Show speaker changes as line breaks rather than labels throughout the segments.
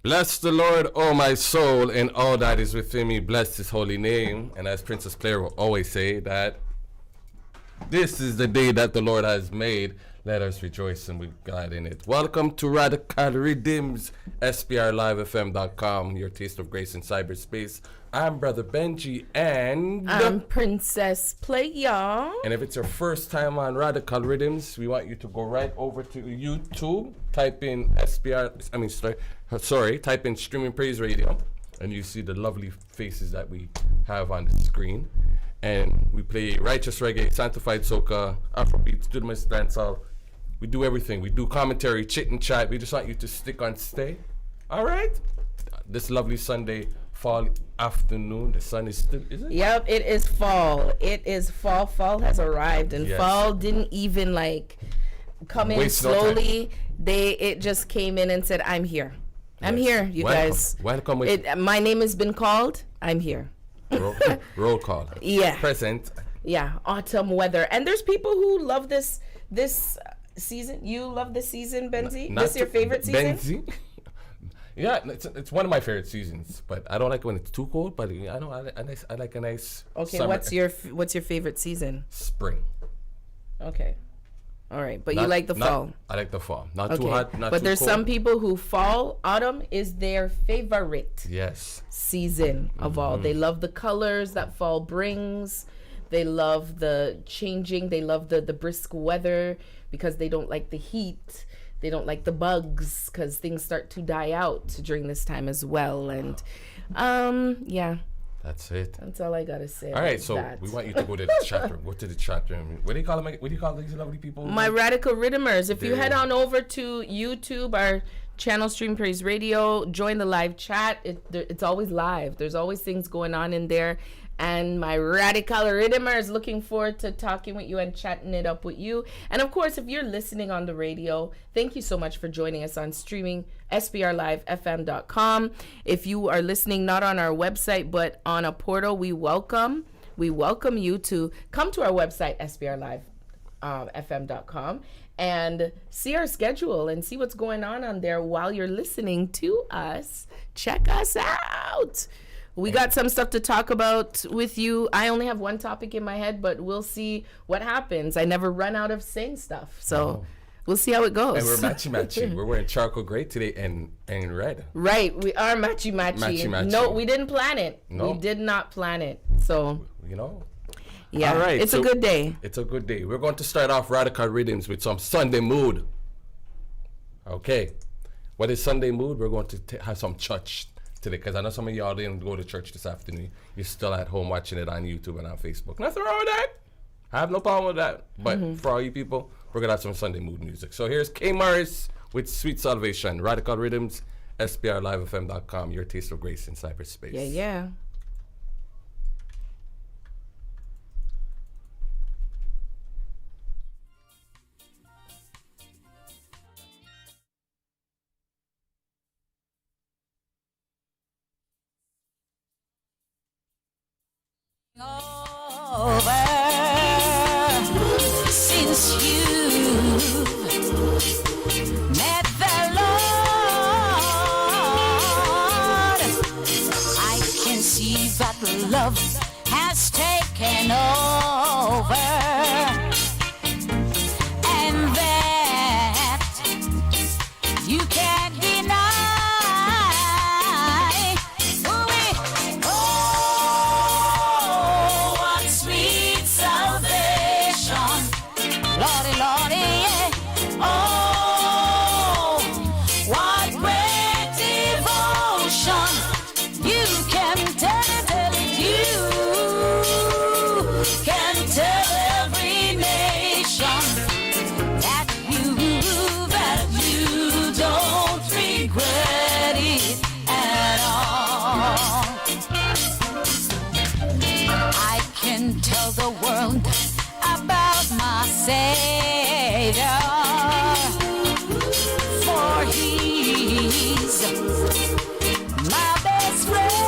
Bless the Lord, O my soul, and all that is within me. Bless his holy name. And as Princess Playa will always say, that this is the day that the Lord has made. Let us rejoice and be glad in it. Welcome to Radical Riddimz, SPRLIVEFM.com, your taste of grace in cyberspace. I'm Brother Benji, and
I'm Princess Playa.
And if it's your first time on Radical Riddimz, we want you to go right over to YouTube, type in type in Streaming Praise Radio, and you see the lovely faces that we have on the screen. And we play righteous reggae, sanctified soca, afrobeats, Riddimz, dancehall. We do everything. We do commentary, chit and chat. We just want you to stick on stay. All right? This lovely Sunday fall afternoon. The sun is still, is it?
Yep, it is fall. It is fall. Fall has arrived, and fall didn't even come in slowly. It just came in and said, "I'm here. I'm here, you guys.
Welcome.
My name has been called. I'm here."
Roll call.
Yeah.
Present.
Yeah. Autumn weather, and there's people who love this season. You love this season, Benji? This your favorite season?
Benji? Yeah, it's one of my favorite seasons, but I don't like when it's too cold. But I like a nice.
Okay,
summer.
what's your favorite season?
Spring.
Okay, all right, but you like the fall.
I like the fall. Not too hot, not
but
too
there's
cold.
some people who autumn is their favorite season of all. They love the colors that fall brings. They love the changing. They love the brisk weather because they don't like the heat. They don't like the bugs because things start to die out during this time as well. And yeah.
That's it.
That's all I gotta say.
All right, so we want you to go to the chat room. Go to the chat room. What do you call them? What do you call these lovely people?
My Radical Riddimers. If you head on over to YouTube, our channel Stream Praise Radio, join the live chat. It's always live. There's always things going on in there. And my Radical Riddimers, looking forward to talking with you and chatting it up with you. And of course, if you're listening on the radio, thank you so much for joining us on streaming SPRLIVEFM.com. If you are listening not on our website but on a portal, we welcome you to come to our website SPRLIVEFM.com and see our schedule and see what's going on there while you're listening to us. Check us out. We got some stuff to talk about with you. I only have one topic in my head, but we'll see what happens. I never run out of saying stuff, so we'll see how it goes.
And we're matchy-matchy. We're wearing charcoal gray today and red.
Right, we are matchy-matchy.
Matchy-matchy.
No, we didn't plan it.
No.
We did not plan it, so. Yeah,
all right,
it's a good day.
It's a good day. We're going to start off Radical Riddimz with some Sunday mood. Okay. What is Sunday mood? We're going to have some church today, because I know some of y'all didn't go to church this afternoon. You're still at home watching it on YouTube and on Facebook. Nothing wrong with that. I have no problem with that. But for all you people, we're going to have some Sunday mood music. So here's K. Morris with Sweet Salvation. Radical Riddimz, SPRLIVEFM.com, your taste of grace in cyberspace.
Yeah.
Over since you met the Lord, I can see that love has taken over, and that you can't deny. Lordy, Lordy, yeah. Oh, what great devotion. You can tell it, you can tell every nation that you don't regret it at all. I can tell the world about my Savior, for He's my best friend.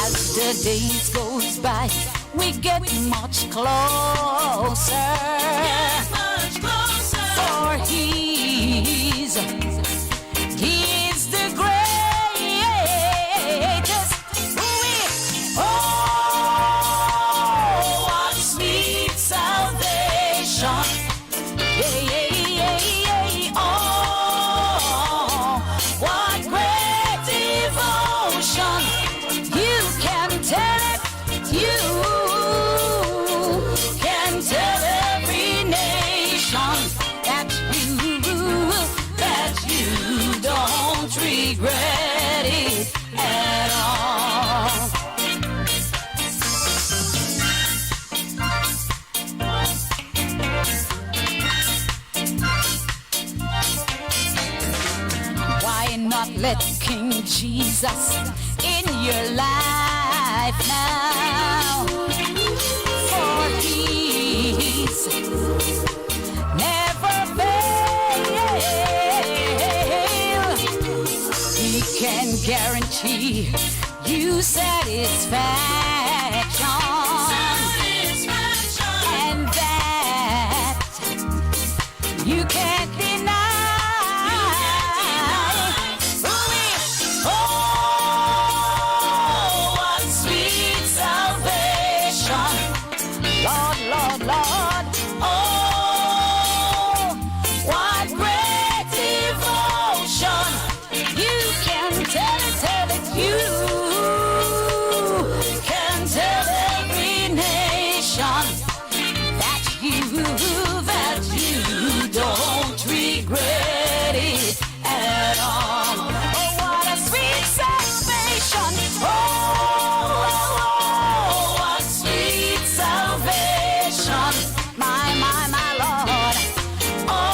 As the days goes by, we get much closer, for He's not let King Jesus in your life now? For He's never fail. He can guarantee you satisfaction. And that you can't deny. Oh, what sweet salvation. Lord, Lord, Lord. Oh, what great devotion. You can tell it, you can tell every nation that you don't regret it at all. Oh, what a sweet salvation. Oh, what sweet salvation. My Lord. Oh,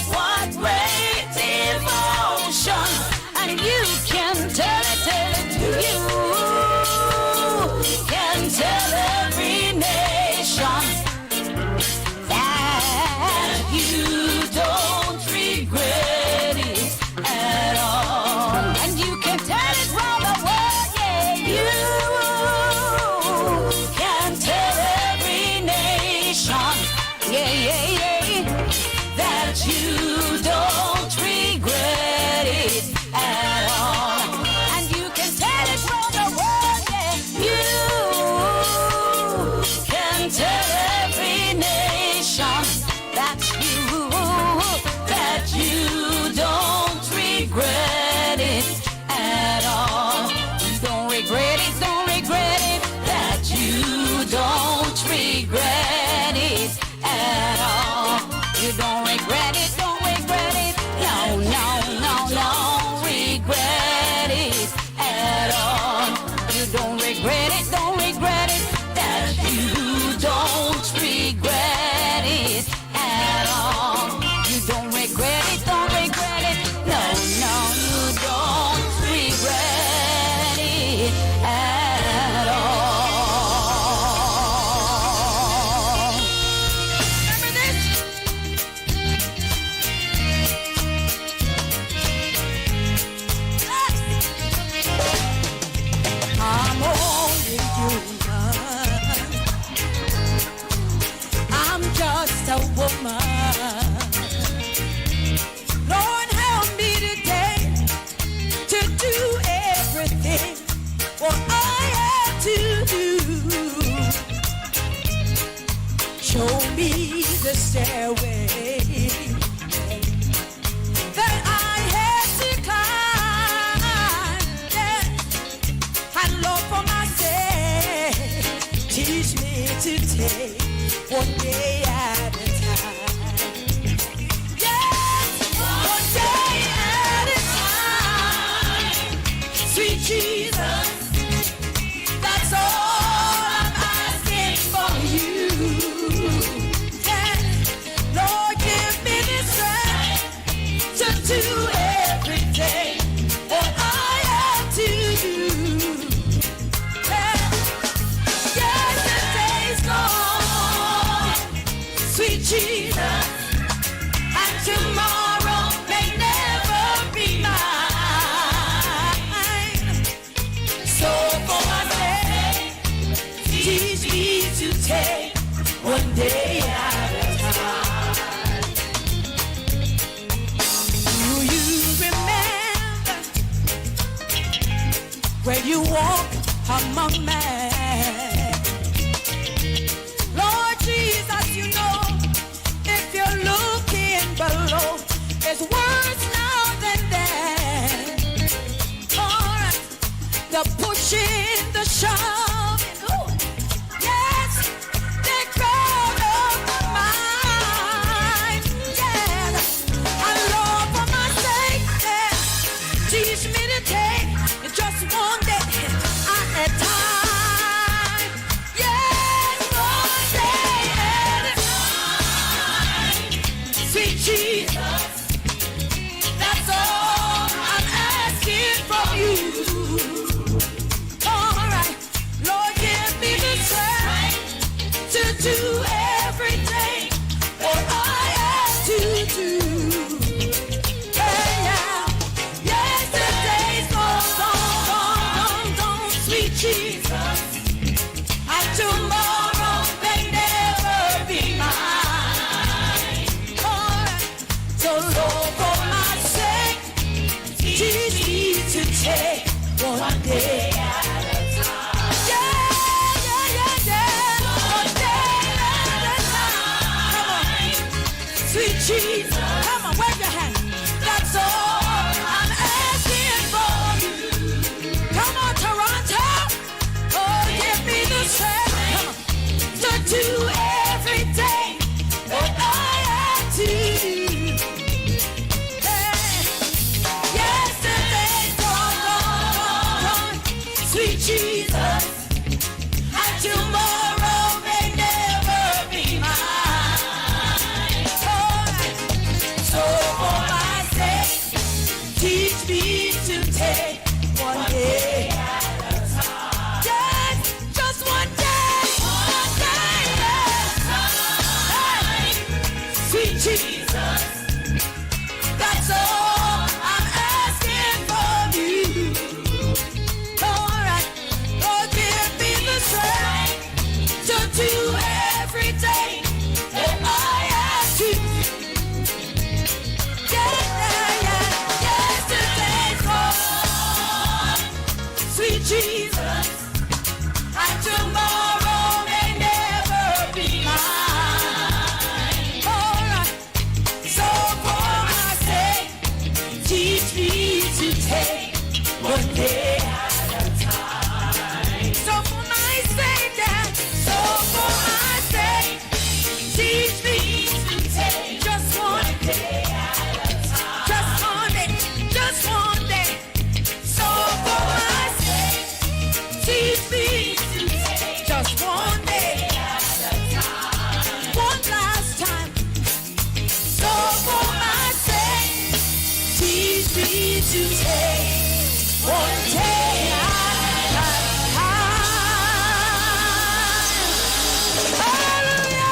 what great devotion. And you can tell it to you. Can tell every nation that you don't regret it at all. And you can tell it round the world, yeah. You can tell every nation, yeah, that you don't regret it at all. And you can tell it round the world, yeah. You can tell every nation that you don't regret it at all. You don't regret it, that you don't regret it at all. You don't regret it, no, regret it at all. You don't regret it, that you don't regret it at all. You don't regret it, no, you don't regret it at all. Remember this? I'm only human. I'm just a woman. Lord, help me today to do everything what I have to do. Show me the stairway that I have to climb. Yeah. And Lord, for myself, teach me to take one day at a time. Yes, one day at a time. Sweet Jesus, that's all I'm asking for you. Yes, Lord, give me the strength to do everything that I have to do. Yes, the day's gone, sweet Jesus, and tomorrow may never be mine. So for my sake, teach me to take one day at a time. Do you remember where you walk among men? Lord Jesus, you know, if you're looking below, there's worse now than then. Alright, the pushing, the shoving, ooh, yes, they crowd up my mind, yeah. And Lord, for my sake, yeah, teach me to take just one day at a time. Yes, one day at a time. Sweet Jesus, that's That's all I'm asking from you. All right, Lord, give me the strength to do everything that I have to do. Yeah, yeah. Yesterday's gone, sweet Jesus. And tomorrow may never be mine. All right. So Lord, for my sake, teach me to take one day at a time. Yeah, yeah, yeah, yeah. One day at a time. Come on, sweet Jesus. Come on, wave your hand. That's all I'm asking for you. Come on, Toronto. Oh, give me the strength. Come on, to do everything that I have to do. Yesterday's gone, sweet Jesus, and tomorrow may never be mine. Alright, so for my sake, teach me to take one day at a time. Just one day at a time. Sweet Jesus. That's all I'm asking from you. All right, Lord, give me the strength to do everything that I have to. Yeah, yeah, yesterday's gone, sweet Jesus, and tomorrow may never be mine. All right. So for my sake, teach me to take one day at a time. So for my sake, Dad, so for my sake, teach me to take just one day at a time. Just one day, just one day. So for my sake, teach me to take just one day at a time. One last time. So for my sake, teach me to take one day at a time. Hallelujah!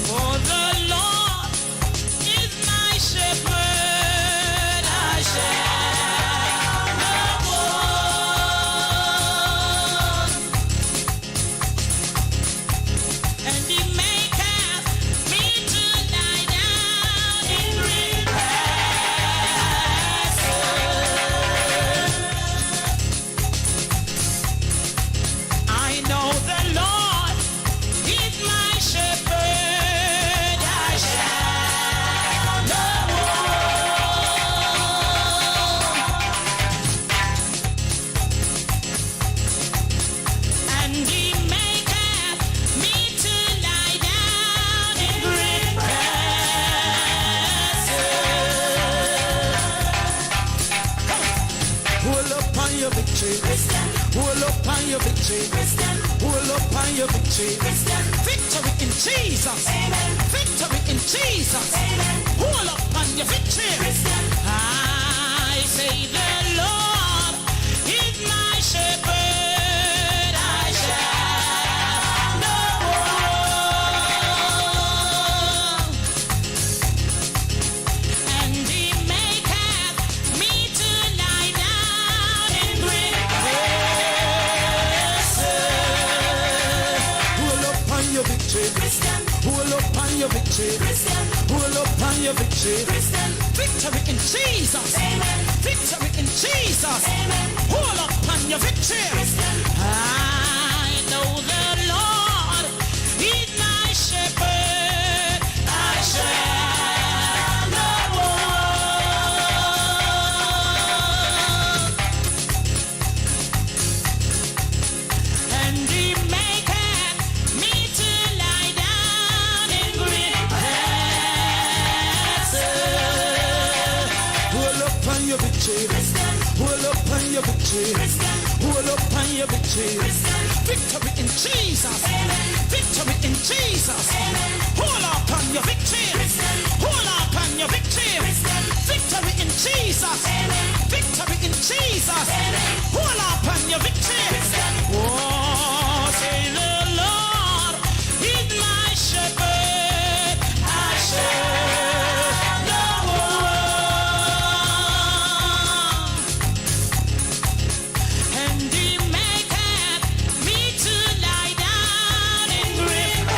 For the Lord is my shepherd, I shall not want. And He maketh me to lie down in green pastures. I know the Lord is my shepherd, I shall not want. And He maketh me to lie down in green pastures.
Hold up on your victory. Hold up on your victory. Hold up on your victory. Victory in Jesus. Victory in Jesus. Hold up on your victory. I say the Lord is my shepherd. I shall not want. And He maketh me to lie down in green pastures. Hold up on your victory. Hold up on your victory. Hold up on your victory. Victory in Jesus. Victory in Jesus. Hold up on your victory. I know the Lord is my shepherd. I shall not want. And He maketh me to lie down in green pastures. victory. Hold up on your victory. Hold up on your victory. Victory in Jesus. Victory in Jesus. Hold up on your victory. Hold up on your victory. Victory in Jesus. Victory in Jesus. Hold up on your victory. Oh, say the Lord is my shepherd. I shall not want. And He maketh me to lie down in green grasses.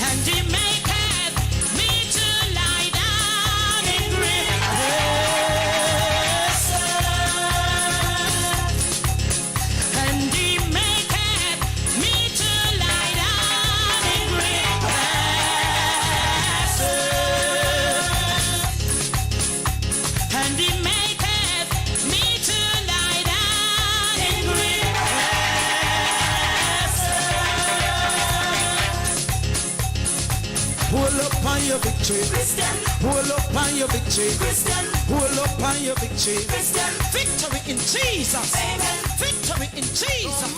And He maketh me to lie down in green grasses. And He maketh me to lie down in green grasses. And He maketh me to lie down in green grasses. Hold up on your victory. Hold up on your victory. Hold up on your victory. Victory in Jesus. Victory in Jesus.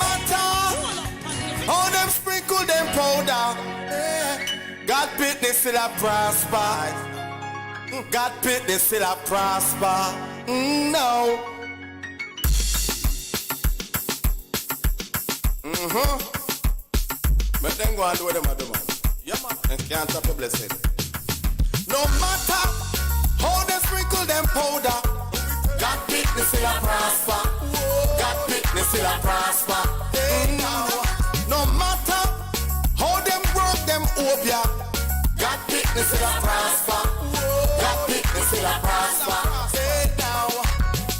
How them sprinkle them powder. God pit they still a prosper. God pit they still a prosper. No. But then go and do what them a do, man. Yeah, man. And can't stop the blessing. No matter how they sprinkle them powder, God pit they still a prosper. God pit they still a prosper. No matter how them work them obia, God pit they still a prosper. God pit they still a prosper. Say now,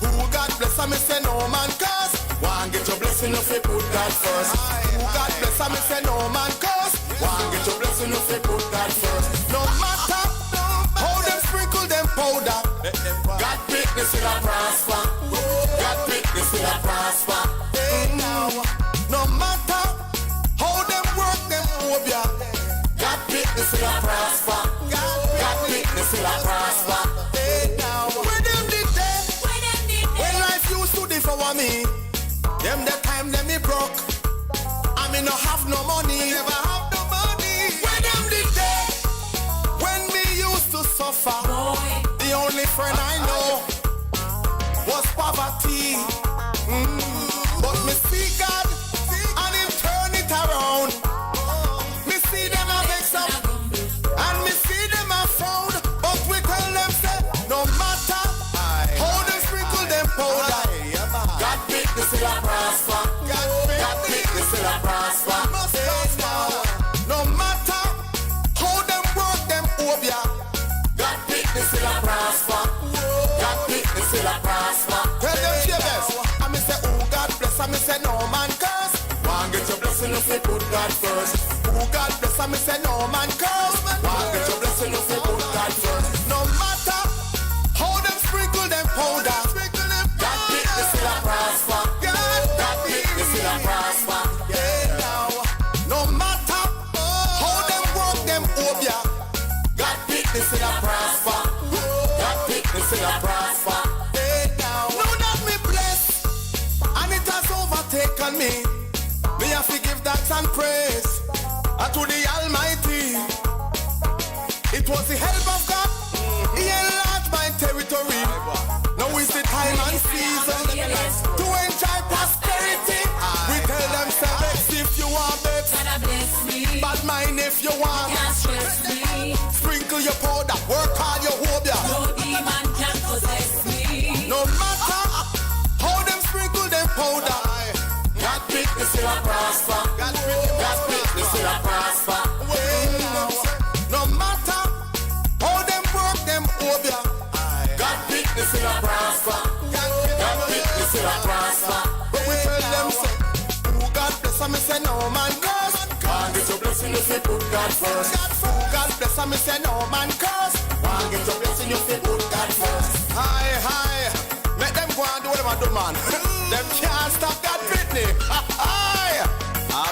who God bless me say no man curse. One get your blessing if you put God first. Who God bless me say no man curse. One get your blessing if you put God first. No matter how them sprinkle them powder, God pit they still a prosper. God pit they still a prosper. Now, no matter how them work them obia, God pit they still a prosper. God pit they still a prosper. Now, when them did that, when life used to devour me, them the time them me broke, I me no have no money, never have no money. When them did that, when me used to suffer, the only friend I know was poverty. But me see God and Him turn it around. Me see them a vex up and me see them a frown. But we tell them say, no matter how they sprinkle them powder, God pick the still a prosper. God pick the still a prosper. No matter how them work them obia, God pick the still a prosper. God pick the still a prosper. Tell them your best. I me say, oh God bless. I me say no man curse. One get your blessing if you put God first. Oh God bless. I me say no man curse. One get your blessing if you put God first. No matter how them sprinkle them powder, God pick the still a prosper. God pick the still a prosper. Now, no matter how them work them obia, God pick the still a prosper. God pick the still a prosper. Now that me blessed and it has overtaken me, me have to give thanks and praise to the Almighty. It was the help of God. He enlarged my territory. Now is the time and season to enjoy prosperity. We tell them, say, vex if you want vex, bad mind if you want. Sprinkle your powder, work hard your hobia. No matter how them sprinkle them powder, God pick the still a prosper. God pick the still a prosper. No matter how them work them obia, God pick the still a prosper. God pick the still a prosper. But we tell them say, who God bless me say no man curse. One get your blessing if you put God first. Who God bless me say no man curse. One get your blessing if you put God first. Hi, make them go and do what them do, man. Them can't stop God Britney.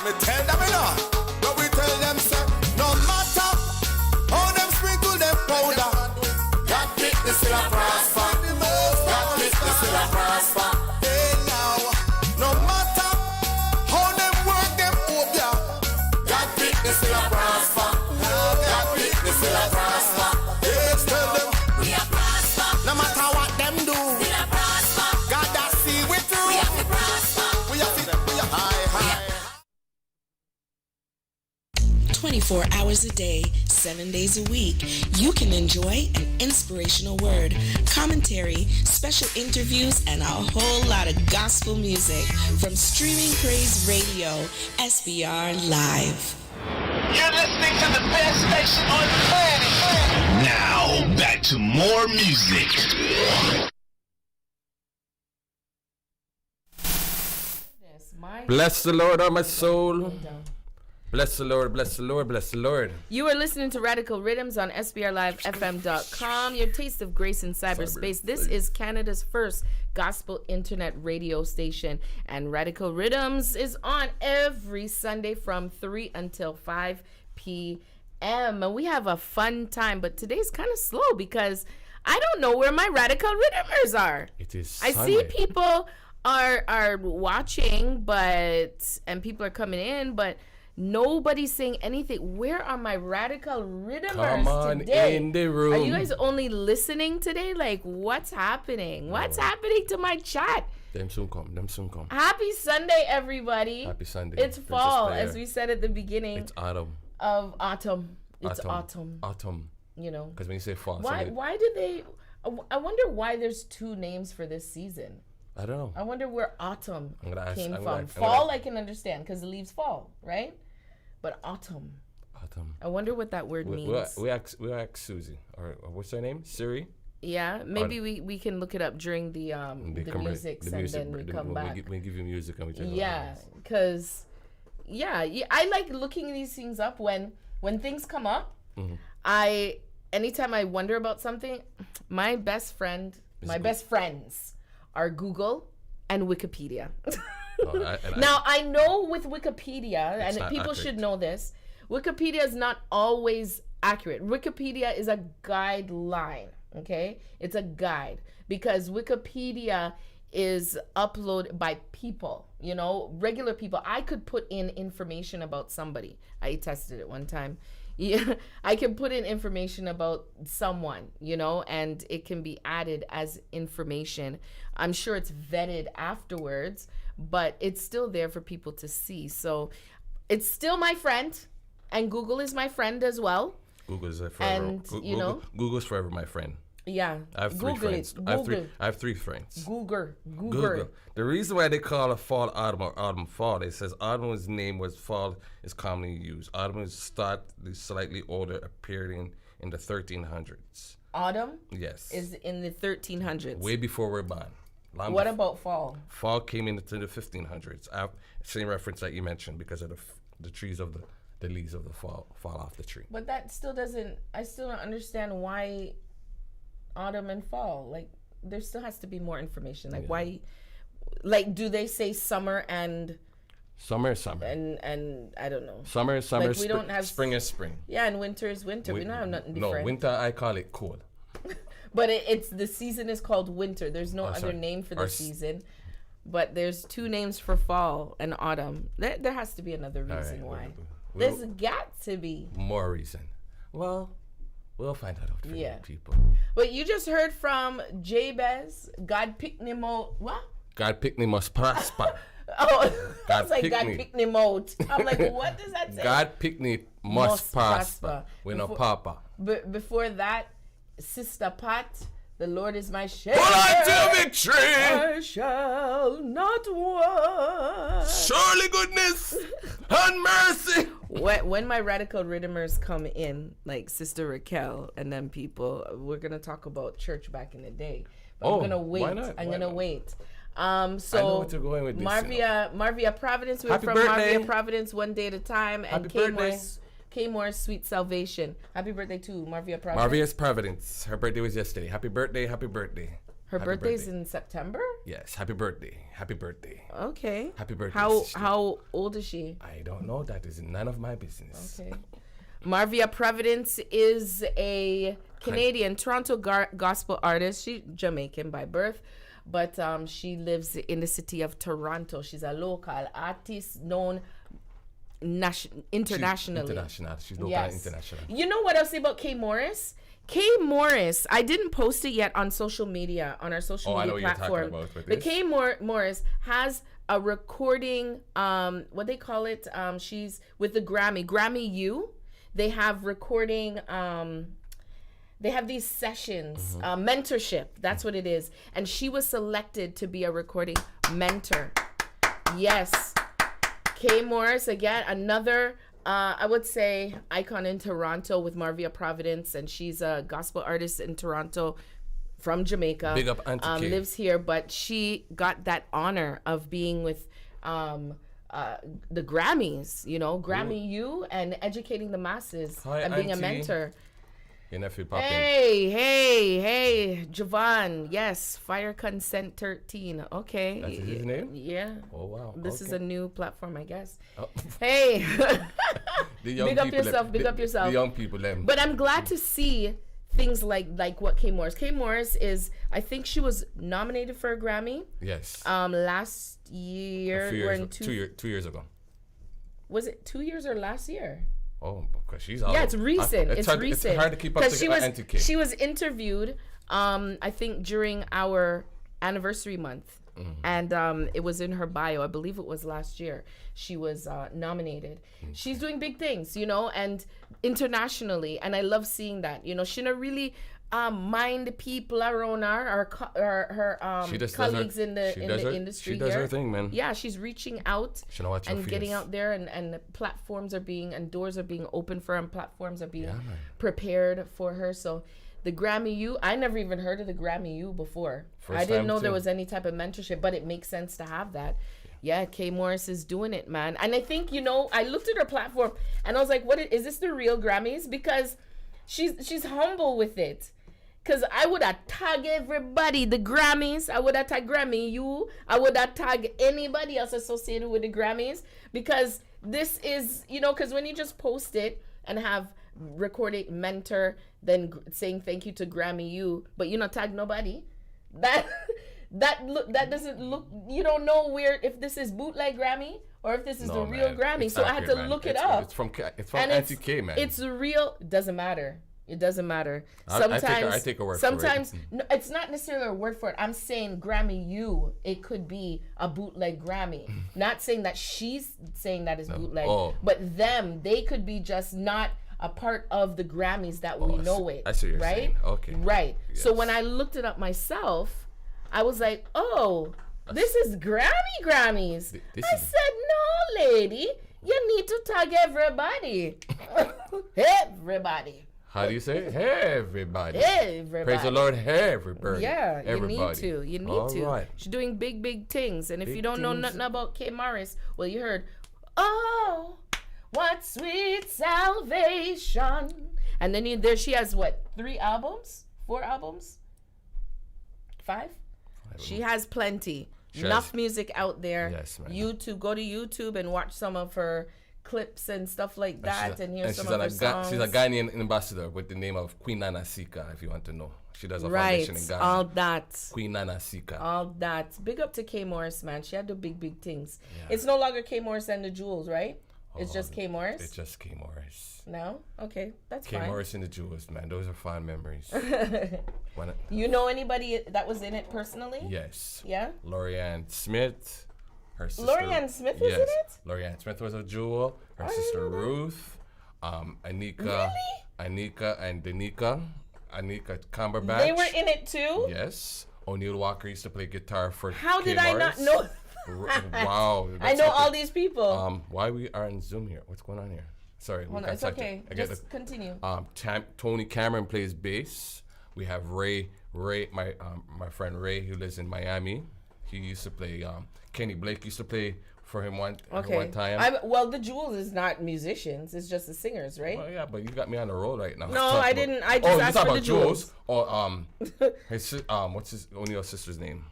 Me tell them enough. But we tell them say, no matter how them sprinkle
24 hours a day, 7 days a week, you can enjoy an inspirational word, commentary, special interviews, and a whole lot of gospel music from Streaming Praise Radio, SPR Live.
You're listening to the best station on the planet.
Now, back to more music.
Bless the Lord, oh my soul. Bless the Lord, bless the Lord, bless the Lord.
You are listening to Radical Riddimz on SPRLIVEFM.com, your taste of grace in cyberspace. This is Canada's first gospel internet radio station, and Radical Riddimz is on every Sunday from 3 until 5 p.m. And we have a fun time, but today's kind of slow because I don't know where my Radical Riddimers are.
It is
I
Sunday.
see people are watching, and people are coming in, but nobody's saying anything. Where are my Radical Riddimers
Come on
today?
in the room.
Are you guys only listening today? Like, what's happening? What's happening to my chat?
Them soon come, them soon come.
Happy Sunday, everybody.
Happy Sunday.
It's
Princess
fall,
Playa.
as we said at the beginning
It's autumn.
of autumn. It's autumn.
Autumn.
You know.
Because when you say fall,
Why did they... I wonder why there's two names for this season.
I don't know.
I wonder where autumn came from.
I'm
Fall,
gonna-
I can understand because the leaves fall, right? But autumn.
Autumn.
I wonder what that word means.
We ask Susie, or what's her name? Siri?
Yeah, maybe we can look it up during the music, and then we come back.
We give you music and we take
Yeah, because I like looking these things up when things come up.
Mm-hmm.
Anytime I wonder about something, my best friends are Google and Wikipedia. Now I know with Wikipedia, and people should know this, Wikipedia is not always accurate. Wikipedia is a guideline, okay? It's a guide because Wikipedia is uploaded by people, regular people. I could put in information about somebody. I tested it one time. Yeah, I can put in information about someone, and it can be added as information. I'm sure it's vetted afterwards, but it's still there for people to see. So it's still my friend, and Google is my friend as well.
Google's forever.
And,
Google's forever my friend.
Yeah.
I have three friends. I have three friends.
Google.
The reason why they call it fall autumn or autumn fall, it says autumn's name was fall is commonly used. Autumn is slightly older, appearing in the 1300s.
Autumn?
Yes.
Is in the 1300s.
Way before we're born.
What about fall?
Fall came into the 1500s. Same reference that you mentioned because of the trees of the leaves of the fall off the tree.
But that still doesn't. I still don't understand why autumn and fall. Like, there still has to be more information. Like, why? Like, do they say summer and
summer
and I don't know.
Summer.
Like, we don't have
spring is spring.
Yeah, and winter is winter. We don't have nothing different.
No, winter I call it cold.
But it's the season is called winter. There's no other name for the season. But there's two names for fall and autumn. There has to be another reason why. There's got to be
more reason. Well, we'll find out for you people.
But you just heard from Jabez. God picked him out. What?
God picked me must prosper.
Oh, it's like God picked him out. I'm like, what does that say?
God picked me must prosper. We no papa.
Before that, Sister Pat, the Lord is my shepherd.
Hold on to victory.
I shall not want.
Surely goodness and mercy.
When my Radical Riddimers come in, like Sister Raquel and them people, we're going to talk about church back in the day. But I'm going to wait.
Why not?
I'm going to wait. So
I know what you're going with this.
Marvia Providence. We're from
birthday.
Marvia Providence, one day at a time. And
birthday.
Kmore's Sweet Salvation. Happy birthday to Marvia Providence.
Marvia's Providence. Her birthday was yesterday. Happy birthday. Happy birthday.
Her birthday's in September?
Yes. Happy birthday. Happy birthday.
Okay.
Happy birthday.
How old is she?
I don't know. That is none of my business.
Okay. Marvia Providence is a Canadian Toronto gospel artist. She's Jamaican by birth, but she lives in the city of Toronto. She's a local artist known internationally.
International. She's local
Yes.
and international.
You know what I'll say about Kay Morris? Kay Morris, I didn't post it yet on social media, on our social
I know
media
what you're talking
platform.
about with
But
this.
Kay Morris has a recording, what they call it, she's with the Grammy U. They have recording, they have these sessions, mentorship, that's what it is. And she was selected to be a recording mentor. Yes. Kay Morris, again, another, I would say, icon in Toronto with Marvia Providence, and she's a gospel artist in Toronto from Jamaica.
Big up Auntie Kay.
Lives here, but she got that honor of being with the Grammys, Grammy U, and educating the masses.
Hi,
and being a
Auntie.
mentor.
Your nephew popping.
Hey, Javon. Yes, Fire Consent 13. Okay.
That's his name?
Yeah.
Oh, wow.
This is a new platform, I guess.
Oh.
Hey.
The young
Big up
people,
yourself. Big up yourself.
The young people, them.
But I'm glad to see things like what Kay Morris. Kay Morris is, I think she was nominated for a Grammy.
Yes.
Last year.
A few years, 2 years ago.
Was it 2 years or last year?
Oh, because she's out.
Yeah, it's recent. It's recent.
It's hard to keep up to Auntie Kay.
She was interviewed, I think, during our anniversary month. And it was in her bio. I believe it was last year. She was nominated. She's doing big things, and internationally. And I love seeing that. She don't really mind people around her colleagues in the industry.
She does her thing, man.
Yeah, she's reaching out and getting out there, and platforms are being, and doors are being opened for her, and platforms are being prepared for her. So the Grammy U, I never even heard of the Grammy U before. I didn't know there was any type of mentorship, but it makes sense to have that. Yeah, Kay Morris is doing it, man. And I think, I looked at her platform and I was like, is this the real Grammys? Because she's humble with it. Because I would have tagged everybody, the Grammys. I would have tagged Grammy U. I would have tagged anybody else associated with the Grammys. Because this is, because when you just post it and have recorded mentor, then saying thank you to Grammy U, but you not tag nobody, that doesn't look, you don't know if this is bootleg Grammy or if this is the real Grammy. So I had to look it up.
It's from Auntie Kay, man.
It's real. It doesn't matter. It doesn't matter. Sometimes
I take a word for it.
No, it's not necessarily a word for it. I'm saying Grammy U. It could be a bootleg Grammy. Not saying that she's saying that is bootleg, but they could be just not a part of the Grammys that we know it.
I see what you're
right?
saying. Okay.
Right.
Yes.
So when I looked it up myself, I was like, oh, this is Grammys. I said, no, lady, you need to tag everybody. Everybody.
How do you say it? Hey, everybody.
Everybody.
Praise the Lord, hey, everybody.
Yeah,
everybody.
You need
All
to.
right.
She's doing big, big things. And if you don't know nothing about Kay Morris, well, you heard, oh, what sweet salvation. And then she has, 3 albums? 4 albums? 5? She has plenty. Enough music out there.
Yes, man.
YouTube, go to YouTube and watch some of her clips and stuff like that, and hear some of her songs.
She's a Ghanaian ambassador with the name of Queen Nana Sika, if you want to know. She does a foundation in Ghana.
All that.
Queen Nana Sika.
All that. Big up to Kay Morris, man. She had the big, big things. Yeah. It's no longer Kay Morris and the Jewels, right? It's just Kay Morris?
It's just Kay Morris.
No? Okay, that's
Kay
fine.
Morris and the Jewels, man. Those are fond memories.
You know anybody that was in it personally?
Yes.
Yeah?
Lorianne Smith. Her sister,
Lorianne Smith was in it?
Lorianne Smith was a jewel. Her sister Ruth, Anika,
Really?
Anika and Danica, Anika Cumberbatch.
They were in it too?
Yes. O'Neill Walker used to play guitar for
How
Kay
did I
Morris.
not know?
Wow.
I know all these people.
Why we are on Zoom here? What's going on here? Sorry.
Hold on, it's okay. Just continue.
Tony Cameron plays bass. We have Ray, my friend Ray, who lives in Miami. He used to play. Kenny Blake used to play for him one time.
Well, the Jewels is not musicians; it's just the singers, right?
Well, yeah, but you got me on the roll right now.
No, I didn't. I just asked for the Jewels.
Or what's his O'Neill's sister's name?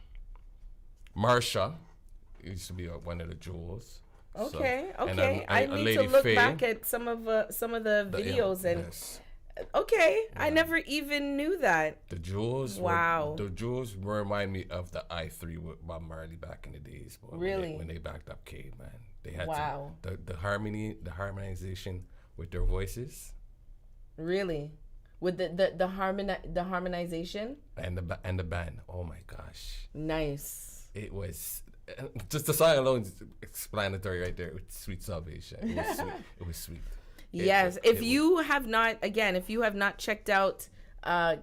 Marsha. Used to be one of the Jewels.
Okay,
so,
okay. I need to look back at some of the videos and. Yes. Okay, I never even knew that.
The Jewels.
Wow.
The Jewels remind me of the I3 with Bob Marley back in the days. Boy,
really?
When they backed up Cade, man. They had
Wow.
the harmonization with their voices
Really? With the harmonization?
and the band. Oh my gosh.
Nice.
It was just the song alone is explanatory right there. It's Sweet Salvation. It was sweet. It was sweet.
Yes. If you have not checked out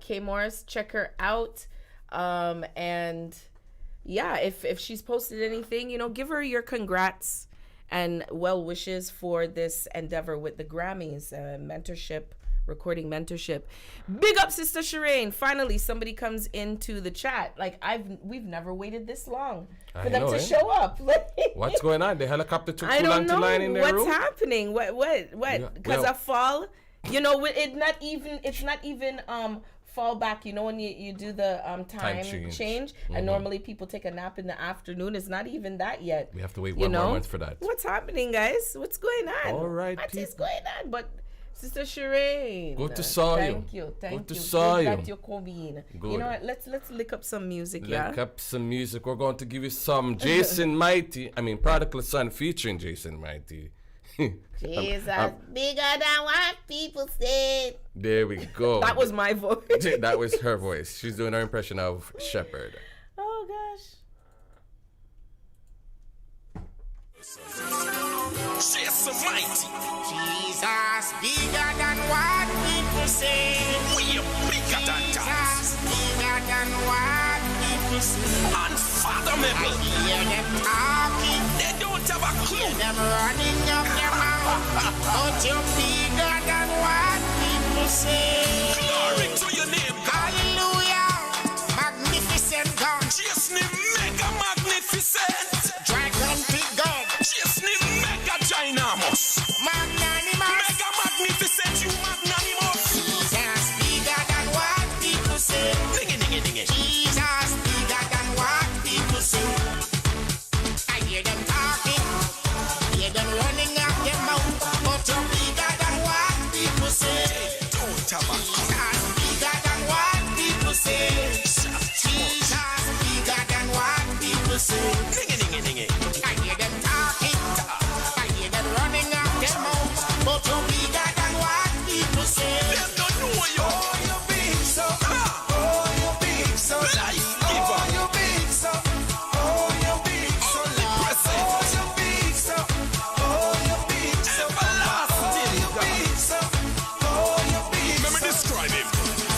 Kay Morris, check her out. And yeah, if she's posted anything, give her your congrats and well wishes for this endeavor with the Grammys, recording mentorship. Big up, Sister Shireen. Finally, somebody comes into the chat. Like we've never waited this long for them to show up.
What's going on? The helicopter took
I
too long
don't
to
know
what's
what's
room?
happening. What? Because a fall, it's not even fall back. When you do the time change, and normally people take a nap in the afternoon. It's not even that yet.
We have to wait one more month for that.
What's happening, guys? What's going on?
All right,
what is going on? But Sister Shireen,
good to saw you.
Thank you.
Good to saw you.
That you're coming.
Good.
You know what? Let's lick up some music.
Lick up some music. We're going to give you some Jason Mighty. Prodigal Son featuring Jason Mighty.
Jesus, bigger than what people said.
There we go.
That was my voice.
That was her voice. She's doing her impression of Shepherd.
Oh gosh.
Jason Mighty. Jesus bigger than what people say. We are bigger than that. Jesus bigger than what people say. Unfathomable. I hear them talking. They don't have a clue. Hear them running up their mouth. But you're bigger than what people say. Glory to your name, God. Hallelujah. Magnificent God. Jason mega magnificent. Dragon big God. Jason mega ginormous. Magnanimous. Mega magnificent, you magnanimous. Jesus bigger than what people say. Jesus bigger than what people say. I hear them talking, hear them running out their mouth, but you're bigger than what people say. Don't have a Jesus bigger than what people say. Jesus bigger than what people say. I hear them talking, I hear them running out their mouth, but you're bigger than what people say. They don't know you. Oh, you're big so. Oh, you're big so. Life giver. Oh, you're big so. Oh, you're big so. Oh, you're big so. Oh, you're big so. Everlasting. Oh, you're big so. Oh, you're big so. Let me describe him.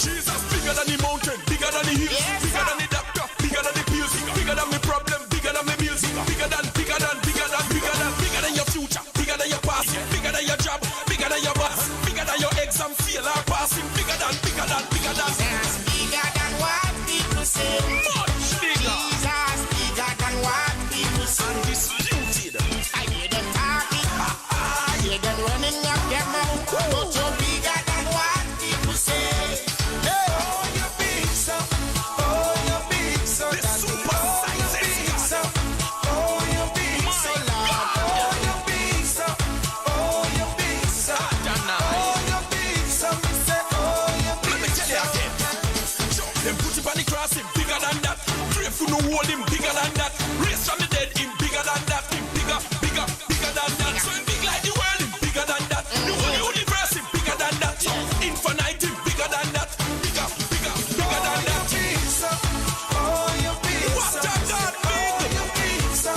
Jesus bigger than the mountain, bigger than the hills, bigger than the doctor, bigger than the pills, bigger than the problem, bigger than the bills, bigger than your future, bigger than your past, bigger than your job, bigger than your boss, bigger than your exam fail or passing, bigger than. Jesus bigger than what people say. Much bigger. Jesus bigger than what people say. Undisputed. I hear them talking, I hear them running up their mouth, but you're bigger than what people say. Oh, you're big so. Oh, you're big so. The super big so. Oh, you're big so. Oh, you're big so. Oh, you're big so. Oh, you're big so. Oh, you're big so. Let me tell you again. Them put him on the cross, him bigger than that. Pray for no hold him bigger than that. Raise from the dead, him bigger than that. Him bigger than that. So him big like the world, him bigger than that. The whole universe, him bigger than that. So infinite, him bigger than that. Bigger than that. Oh, you're big so. What a God big. Oh, you're big so.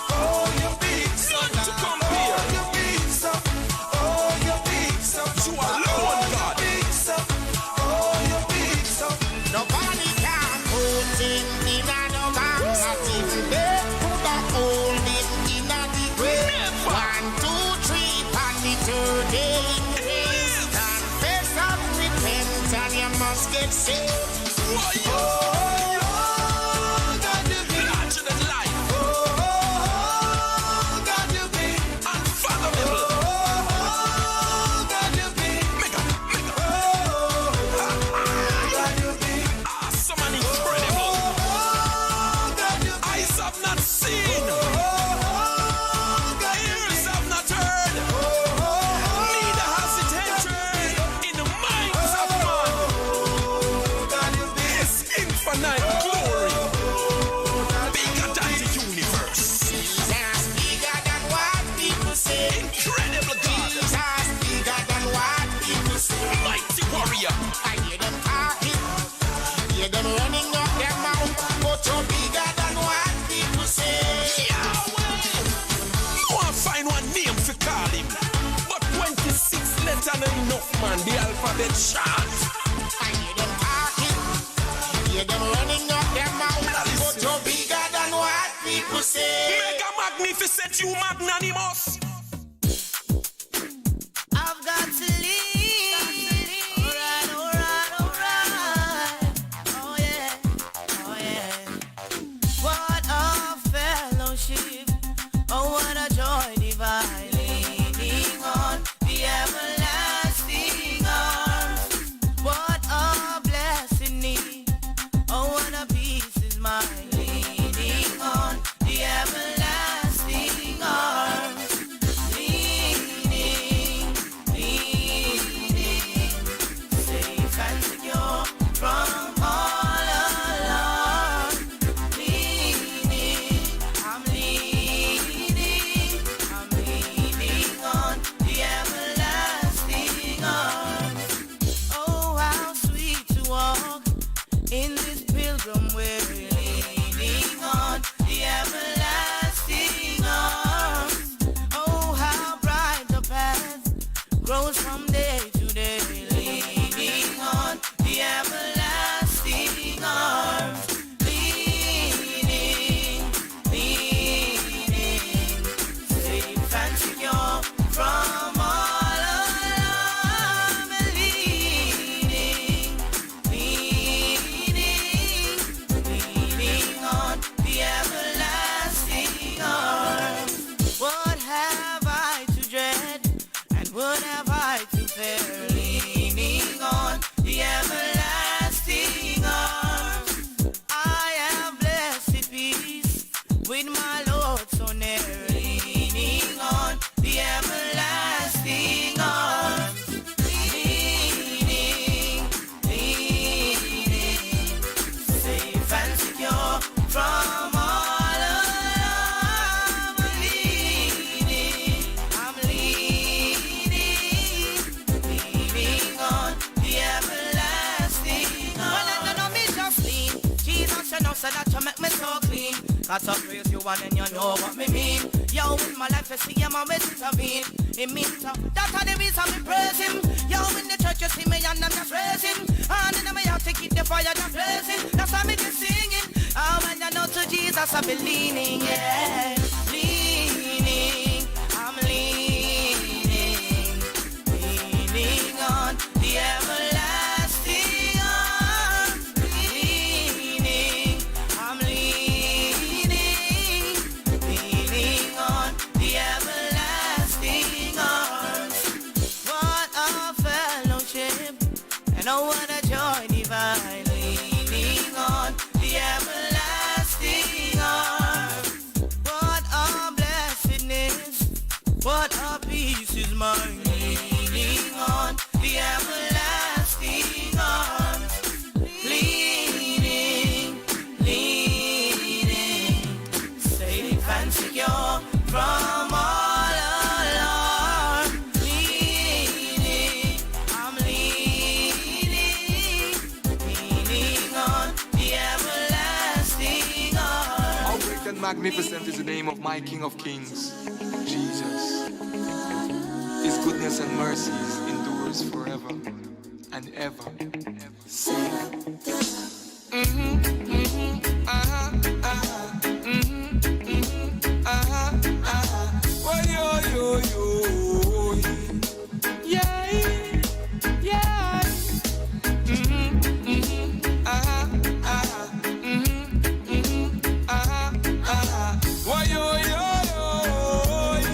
Oh, you're big so. None to compare. Oh, you're big so. Oh, you're big so. You alone, God. Big so. Oh, you're big so. Nobody can put him in a box. Not even they put a hole in a the grave. 1, 2, 3, on the third day. Confess and repent and you must get saved. Oh, God, you be larger than life. Oh, God, you be unfathomable. Oh, God, you be mega. Oh, God, you be awesome and incredible. Oh, God, you be eyes have not seen. Oh, God, ears have not heard. Neither has it entered in the minds of man. Oh, God, you be infinite. enough man, the alphabet chart.
I hear them talking, hear them running up their mouth. But you're bigger than what people say.
Mega magnificent, you magnanimous.
I've got to leave. Alright. Oh yeah. What a fellowship. Oh, what a joy divine. Leaning on the everlasting arms. What a blessing. Oh, what a peace is mine. Leaning on the everlasting arms. Safe and secure from all alarm. I'm leaning on the everlasting arms. Oh, how sweet to walk in this pilgrim way. Leaning on the everlasting arms. Oh, how bright the path grows from day to day. Leaning on the everlasting arms. Leaning, safe and secure from all alarm. Leaning on the everlasting arms. What have I to dread, and what have I to fear? Leaning on the everlasting arms. I have blessed peace with my Lord so near. Leaning on the everlasting arms. Leaning, safe and secure from all alarm. I'm leaning on the everlasting arms. Well, I don't know me just lean. Jesus, you know, so that you make me so clean. Cause I praise you and then you know what me mean. Yo, in my life you see him always intervene. It means that's how the reason me praise him. Yo, in the church you see me and I'm just praising. And then I have to keep the fire just blazing. That's why me just singing. Oh, when I know to Jesus I be leaning, yeah. Leaning, I'm leaning on the everlasting arms. Leaning, I'm leaning on the everlasting arms. What a fellowship, and oh, what a joy divine. Leaning on the everlasting arms. What a blessedness, what a peace is mine. Leaning on the everlasting arms. Leaning, safe and secure from all alarm. Leaning, I'm leaning on the everlasting arms.
How great and magnificent is the name of my King of Kings, Jesus. His goodness and mercies endures forever and ever. Oh, yo. Yeah. Oh, yo.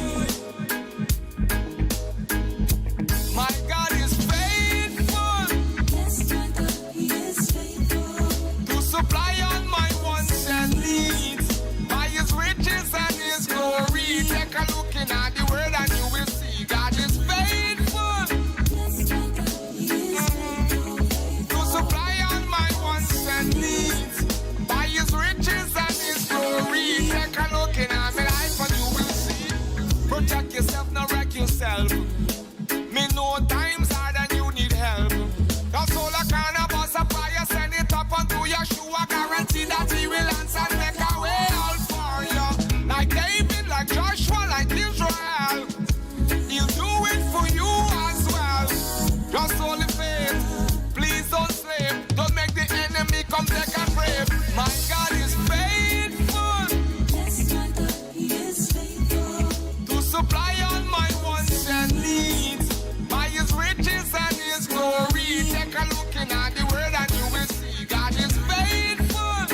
My God is faithful. Yes, my God, He is faithful. To supply all my wants and
at the word and you will see God is faithful.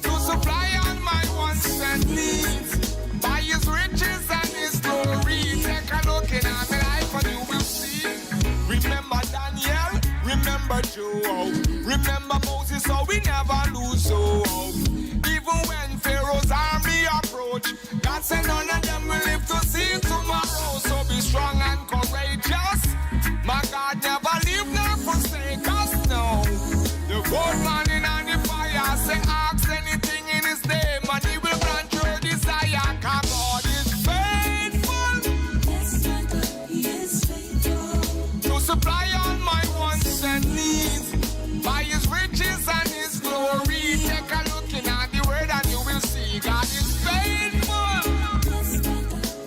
To supply all my wants and needs by his riches and his glory. Take a look in my life and you will see. Remember Daniel, remember Job, remember Moses, so we never lose hope. Even when Pharaoh's army approach, God said none of them will live to see tomorrow. So be strong and courageous. My God never leave nor forsake us, no. The bold man in on the fire say ask anything in his name and he will grant your desire. Cause God is faithful. Yes, my God, he is faithful. To supply all my wants and needs by his riches and his glory. Take a look in at the word and you will see God is faithful.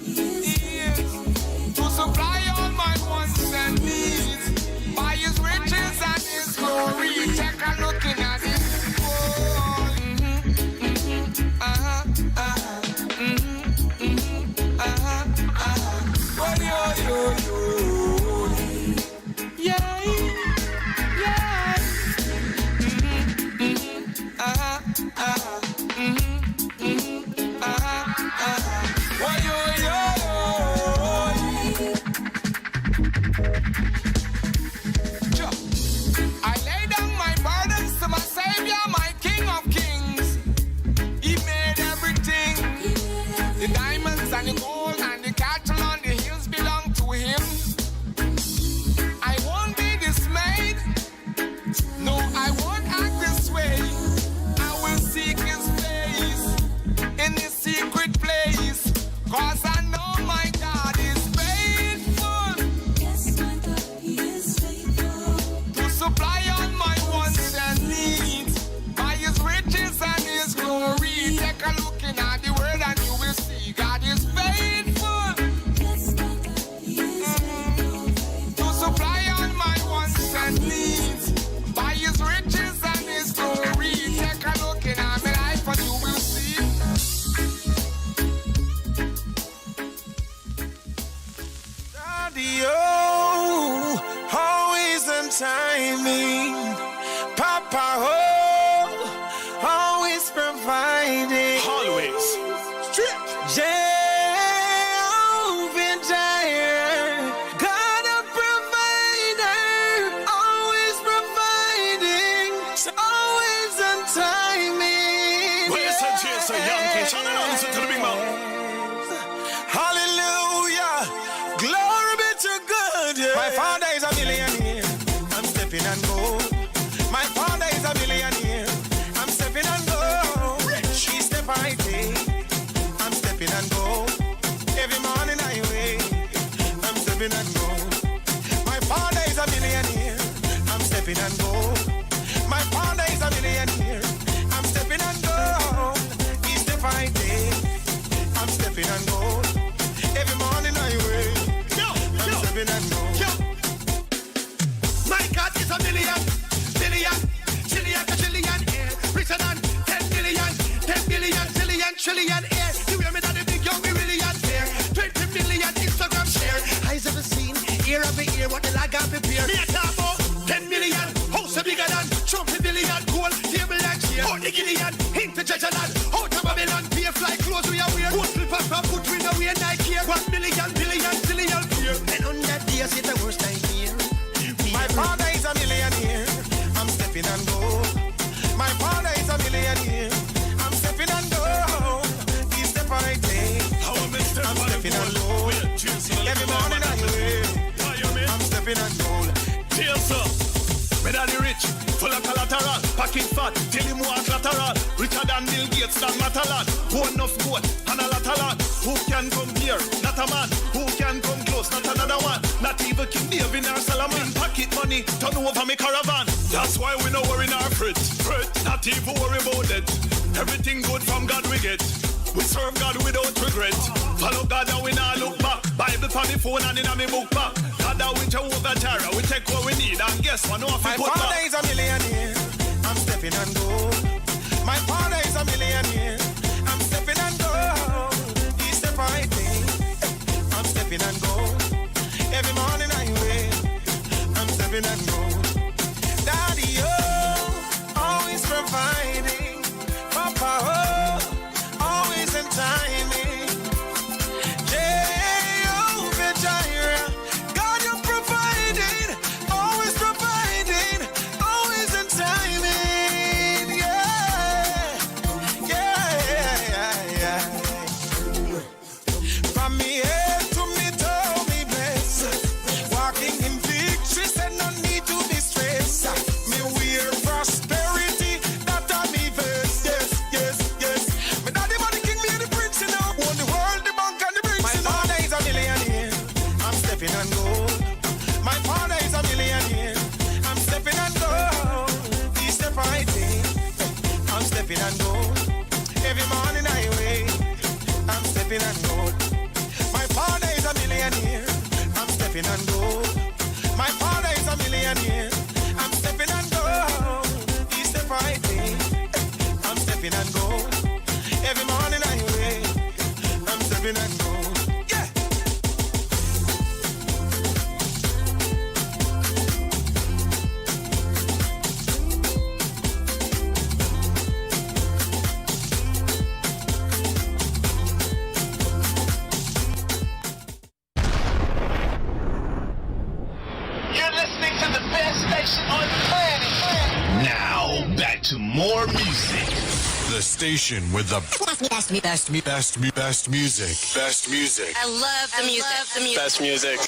He is. To supply all my wants and needs by his riches and his glory. Take a look in at it. Yeah, yeah. I lay down my burdens to my Savior, my King of Kings. He made everything. The diamonds and the gold and the cattle on the hills belong to him. I won't be dismayed. No, I won't act this way. I will seek his face in his secret place. Cause I know my God is faithful. Yes, my God, he is faithful. To supply all my wants and needs by his riches and his glory. Take a look in at the word and you will see God is faithful. Yes, my God, he is faithful. To supply all my wants and needs by his riches and his glory. Take a look in at my life and you will see.
Daddy, oh, always on timing. Papa, oh, always providing. Always. Jehovah Jireh, God a provider, always providing, always on timing.
Where's the Jason Yankee? Shout it out, listen to the big man.
Hallelujah, glory be to God. Yeah. My father is a millionaire. I'm stepping and go. My father is a millionaire. I'm stepping and go. Each step I take, I'm stepping and go. Every morning I wake, I'm stepping and go. My father is a millionaire. I'm stepping and go. My father is a millionaire. I'm stepping and go. Each step I take, I'm stepping and go. Every morning I wake, I'm stepping and go. My God is a million, billion, trillion, trillion, richer than 10 billion, 10 billion, trillion, trillion, You hear me that the big young, we really out there. 20 million Instagram share. Eyes ever seen, ear of ear, what the lag got prepare. Me a talk about 10 million, house a bigger than Trump a billion, gold, table and chair. Out the Gideon, hint to judge a land, out of Babylon, pay fly clothes we are wear. Gold slippers from foot we know we are Nike here. 1 million, billion, trillion, fear. And on that day I see the worst nightmare. My father is a millionaire. I'm stepping and go. My father is a millionaire. I'm stepping and go. Each step I take, I'm stepping and go. Every morning I wake, I'm stepping and go.
Cheers, sir. Me daddy rich, full of collateral, pocket fat, till him walk lateral. Richer than Bill Gates, than Matalan. Who enough goat and a lot of land. Who can come here? Not a man. Who can come close? Not another one. Not even King David or Solomon. Pocket money, turn over me caravan. That's why we no worry nor fret. Not even worry about it. Everything good from God we get. We serve God without regret. Follow God and we not look back. Bible on the phone and in a me book back. God and we Jehovah Jireh. We take what we need and guess what? No one
My
put
father
back.
is a millionaire. I'm stepping and go. My father is a millionaire. I'm stepping and go. Each step I take, I'm stepping and go. Every morning I wake,
stepping and gold. Daddy, oh, always providing. Papa, oh, always in timing. Jehovah Jireh, God, you're providing, always in timing. Yeah. From me head to me toe, me bless. Walking in victory, said no need to be stressed. Me wear prosperity, that I me verse. Yes. Me daddy man the king, me the prince, you know. Won the world, the bank and the bricks. My father is a millionaire, I'm stepping and gold. My father is a millionaire, I'm stepping and gold. He step right in, I'm stepping and gold. Every morning I wake, I'm stepping and gold. My father is a millionaire, I'm stepping and gold. My father is a millionaire, I'm stepping and gold. He step right in, I'm stepping and gold. Every morning I wake, I'm stepping and gold. Yeah.
You're listening to the best station on the planet.
Now, back to more music.
The station with the best music. Best music.
I love the music.
Best music.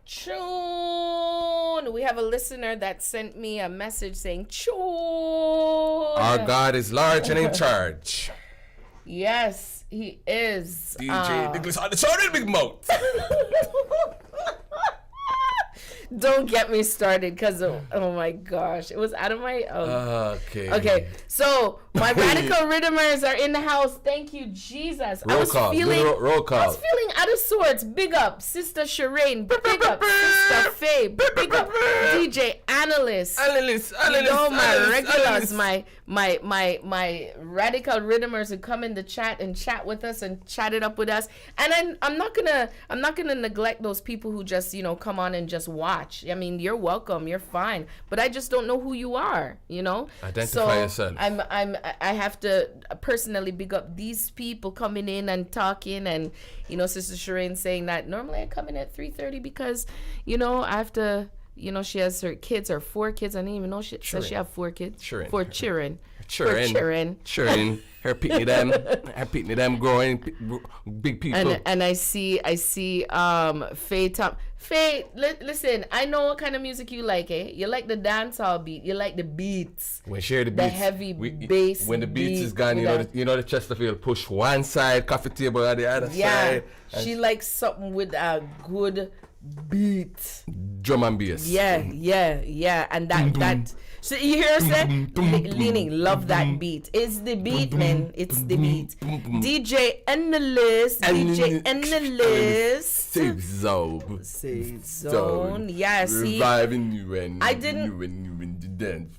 Tune. We have a listener that sent me a message saying, tune.
Our God is large and in charge.
Yes, he is.
DJ Nicholas on the sorted big mouth.
Don't get me started because, oh my gosh, it was out of my... Okay, so my radical Riddimers are in the house. Thank you, Jesus.
Roll call.
I was feeling out of sorts. Big up, Sister Shireen. Big up, Sister Faye. Big up, DJ Analyst. You know, my regulars, my radical Riddimers who come in the chat and chat with us and chat it up with us. And I'm not gonna neglect those people who just, come on and just watch. I mean, you're welcome, you're fine, but I just don't know who you are,
Identify yourself.
I have to personally big up these people coming in and talking, and Sister Shireen saying that normally I come in at 3:30 because I have to, she has her kids, or 4 kids. I didn't even know she says she have 4 kids. For children.
Her pitney them growing big people.
And I see Faye Faye, listen, I know what kind of music you like, eh? You like the dancehall beat. You like the beats.
We share the beats.
The heavy bass.
When the beats is gone, you know the Chesterfield push one side, coffee table on the other side.
Yeah, she likes something with a good beat.
Drum and bass.
Yeah. And that. So you hear her say, leaning, love that beat. It's the beat, man. It's the beat. DJ Analyst.
Safe zone.
Yeah, see.
Reviving you and
I didn't.
you and the dance.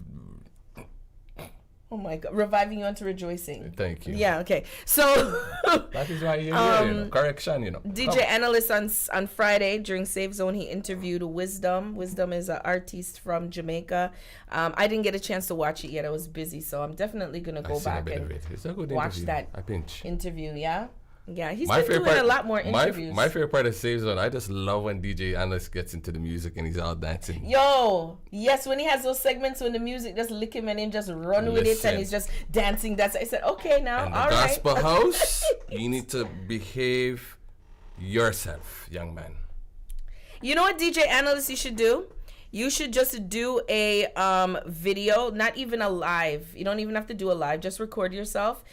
Oh my God, reviving you onto rejoicing.
Thank you.
Yeah, okay. So
that is why you're here, correction,
DJ Analyst on Friday during Safe Zone, he interviewed Wisdom. Wisdom is an artist from Jamaica. I didn't get a chance to watch it yet. I was busy, so I'm definitely gonna go back and watch that interview. Yeah, he's been doing a lot more interviews.
My favorite part of Safe Zone, I just love when DJ Analyst gets into the music and he's all dancing.
Yo, yes, when he has those segments when the music just lick him and him just run with it and he's just dancing. That's I said, okay, now,
and
all
the
right.
gospel house, you need to behave yourself, young man.
You know what, DJ Analyst, you should do? You should just do a video, not even a live. You don't even have to do a live. Just record yourself.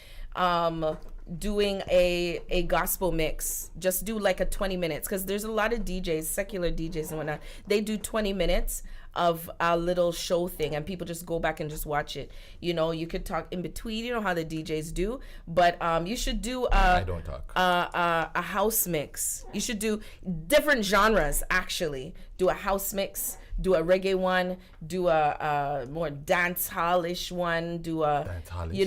Doing a gospel mix. Just do like a 20 minutes, because there's a lot of DJs, secular DJs and whatnot, they do 20 minutes of a little show thing and people just go back and just watch it. You could talk in between, how the DJs do, but you should do
I don't talk.
A house mix. You should do different genres, actually. Do a house mix, do a reggae one, do a more dance-hall-ish one, do a,
dance-hall-ish.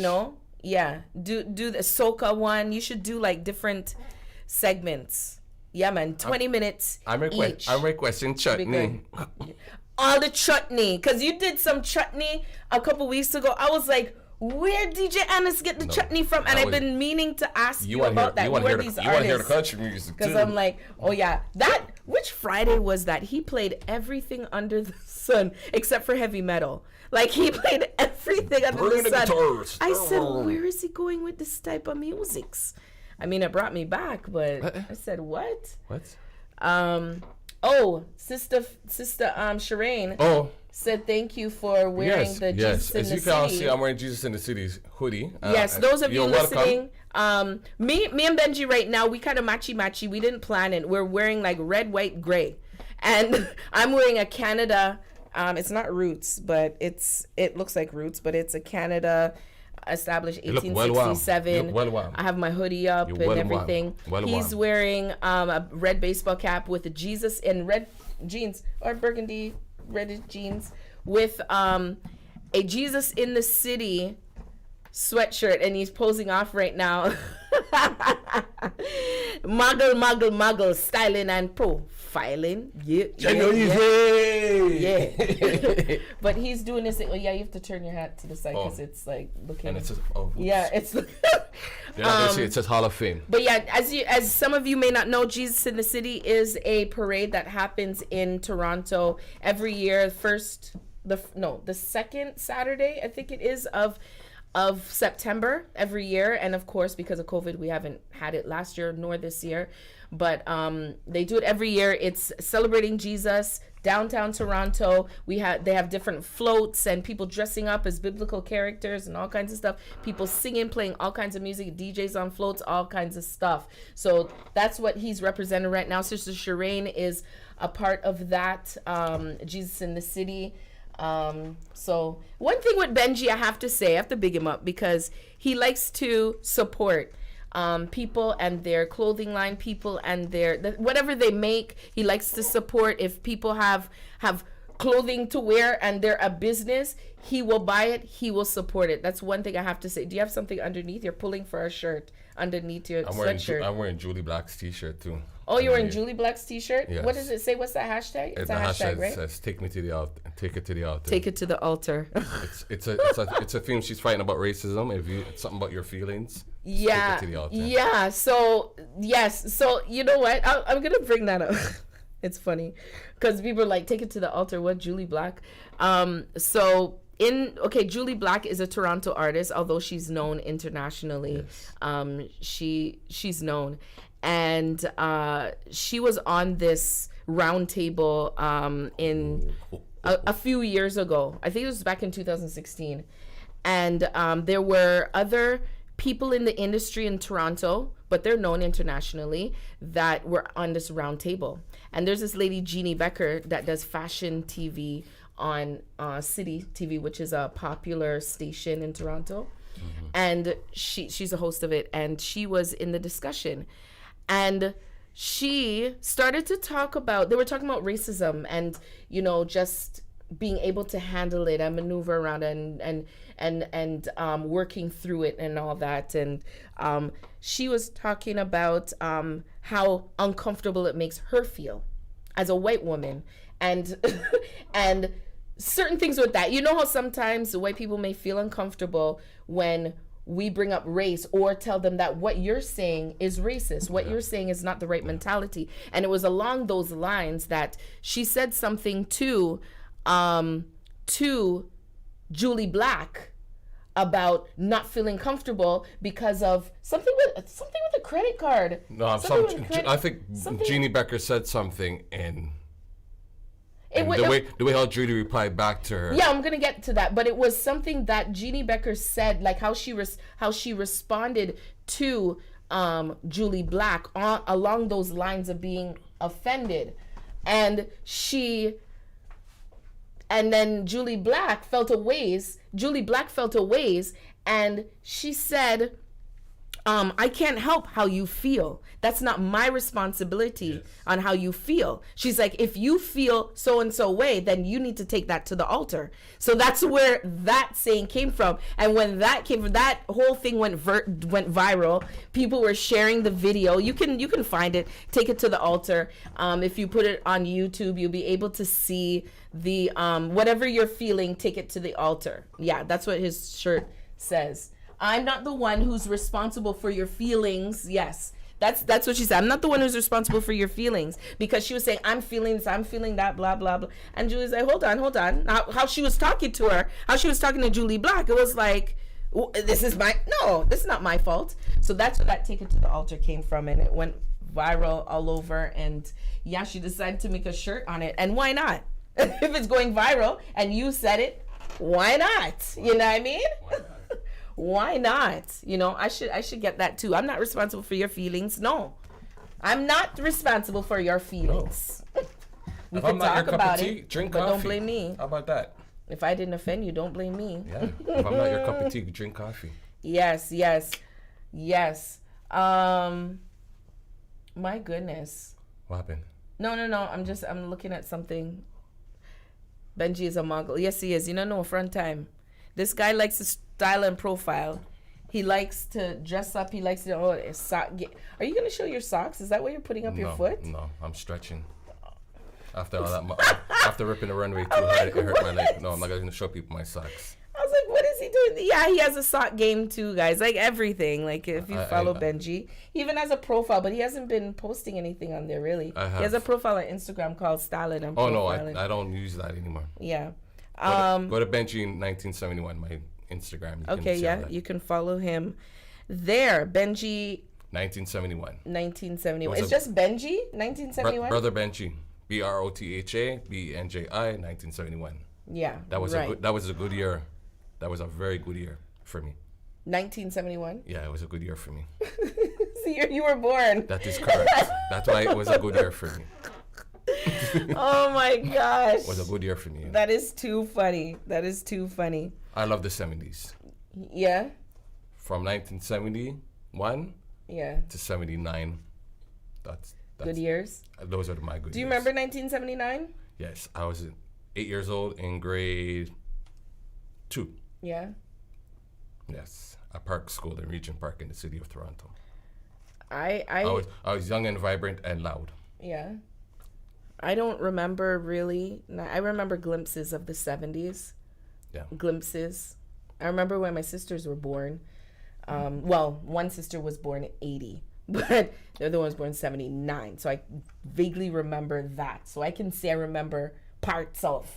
Yeah, do the soca one. You should do like different segments. Yeah, man, 20 minutes
I'm requesting chutney.
All the chutney, because you did some chutney a couple weeks ago. I was like, where DJ Annis get the chutney from? And I've been meaning to ask you about that.
You want to hear the country music too?
Because I'm like, oh yeah, which Friday was that? He played everything under the sun except for heavy metal. Like, he played everything under the sun.
Guitars.
I said, where is he going with this type of musics? I mean, it brought me back, but I said, what?
What?
Sister Shireen said thank you for wearing the Jesus in the City. As you can all see,
I'm wearing Jesus in the City's hoodie.
Yes, those of you listening, me and Benji right now, we kind of matchy. We didn't plan it. We're wearing like red, white, gray. And I'm wearing a Canada, it's not Roots, but it looks like Roots, but it's a Canada established 1867. I have my hoodie up and everything. He's wearing a red baseball cap with a Jesus in red jeans or burgundy red jeans with a Jesus in the City sweatshirt, and he's posing off right now. Muggle, styling and profiling. Yeah. But he's doing this thing. Oh yeah, you have to turn your hat to the side because it's like looking.
And it says, it says Hall of Fame.
But yeah, as some of you may not know, Jesus in the City is a parade that happens in Toronto every year. The second Saturday, I think it is, of September every year. And of course, because of COVID, we haven't had it last year nor this year, but they do it every year. It's celebrating Jesus downtown Toronto. They have different floats and people dressing up as biblical characters and all kinds of stuff, people singing, playing all kinds of music, DJs on floats, all kinds of stuff. So that's what he's representing right now. Sister Shireen is a part of that, Jesus in the City. So one thing with Benji, I have to big him up because he likes to support people and their clothing line, people and whatever they make. He likes to support. If people have clothing to wear and they're a business, he will buy it, he will support it. That's one thing I have to say. Do you have something underneath? You're pulling for a shirt underneath your sweatshirt.
I'm wearing Julie Black's t-shirt too.
Oh, you're wearing Julie Black's t-shirt?
Yes.
What does it say? What's that hashtag? It's a hashtag, right?
It says, take me to the altar. Take it to the altar.
Take it to the altar.
It's a theme. She's fighting about racism. It's something about your feelings.
Yeah.
Take it to the altar.
Yeah. So, yes. So, you know what? I'm going to bring that up. It's funny because people are like, take it to the altar. What? Julie Black? Julie Black is a Toronto artist, although she's known internationally. Yes. She's known. And she was on this round table in a few years ago. I think it was back in 2016. And there were other people in the industry in Toronto, but they're known internationally, that were on this round table. And there's this lady, Jeannie Becker, that does fashion TV on City TV, which is a popular station in Toronto. Mm-hmm. And she's a host of it. And she was in the discussion. And she started to they were talking about racism and, just being able to handle it and maneuver around and working through it and all that. And she was talking about how uncomfortable it makes her feel as a white woman and certain things with that. You know how sometimes white people may feel uncomfortable when we bring up race or tell them that what you're saying is racist, what you're saying is not the right mentality. And it was along those lines that she said something to Julie Black about not feeling comfortable because of something with a credit card.
No, I think Jeannie Becker said something and the way how Judy replied back to her.
Yeah, I'm gonna get to that, but it was something that Jeannie Becker said, like how she responded to Julie Black along those lines of being offended, and then Julie Black felt a ways, and she said, I can't help how you feel. That's not my responsibility on how you feel. She's like, if you feel so and so way, then you need to take that to the altar. So that's where that saying came from. And when that came from, that whole thing went viral. People were sharing the video. You can find it. Take it to the altar. If you put it on YouTube, you'll be able to see the whatever you're feeling. Take it to the altar. Yeah, that's what his shirt says. I'm not the one who's responsible for your feelings. Yes, that's what she said. I'm not the one who's responsible for your feelings, because she was saying, I'm feeling this, I'm feeling that, blah, blah, blah. And Julie's like, hold on. How she was talking to her, how she was talking to Julie Black, it was like, this is not my fault. So that's where that Take It to the Altar came from, and it went viral all over. And yeah, she decided to make a shirt on it. And why not? If it's going viral and you said it, why not? You know what I mean? Why not? You know, I should get that too. I'm not responsible for your feelings. No, I'm not responsible for your feelings. We can talk about it,
drink
but
coffee.
don't blame me.
How about that?
If I didn't offend you, don't blame me.
Yeah. If I'm not your cup of tea, drink coffee.
Yes. My goodness.
What happened?
No. I'm looking at something. Benji is a Mongol. Yes, he is. You don't know, front time. This guy likes to style and profile. He likes to dress up. He likes to, are you going to show your socks? Is that why you're putting up your foot?
No, I'm stretching. After all that, after ripping the runway too hard, it hurt my leg. No, I'm not going to show people my socks.
I was like, what is he doing? Yeah, he has a sock game too, guys. Like everything. Like if you follow Benji, he even has a profile, but he hasn't been posting anything on there really. He has a profile on Instagram called Styling and Profiling.
Oh no, I don't use that anymore.
Yeah.
Go to Benji in 1971, my Instagram.
You can follow him there. Benji
1971.
It's just Benji 1971.
Brother Benji, Brotha BNJI 1971.
Yeah,
that was a good year. That was a very good year for me.
1971.
Yeah, it was a good year for me.
So you were born.
That is correct. That's why it was a good year for me.
Oh my gosh.
It was a good year for me.
That is too funny.
I love the 70s.
Yeah.
From 1971 to 79. That's
good years.
Those are my good years.
Do you remember 1979?
Yes. I was 8 years old in grade 2.
Yeah.
Yes. At Park School in Regent Park in the city of Toronto.
I
was young and vibrant and loud.
Yeah. I don't remember really. I remember glimpses of the 70s.
Yeah.
Glimpses. I remember when my sisters were born. Well, one sister was born in 80, but the other one was born in 79. So I vaguely remember that. So I can say I remember parts of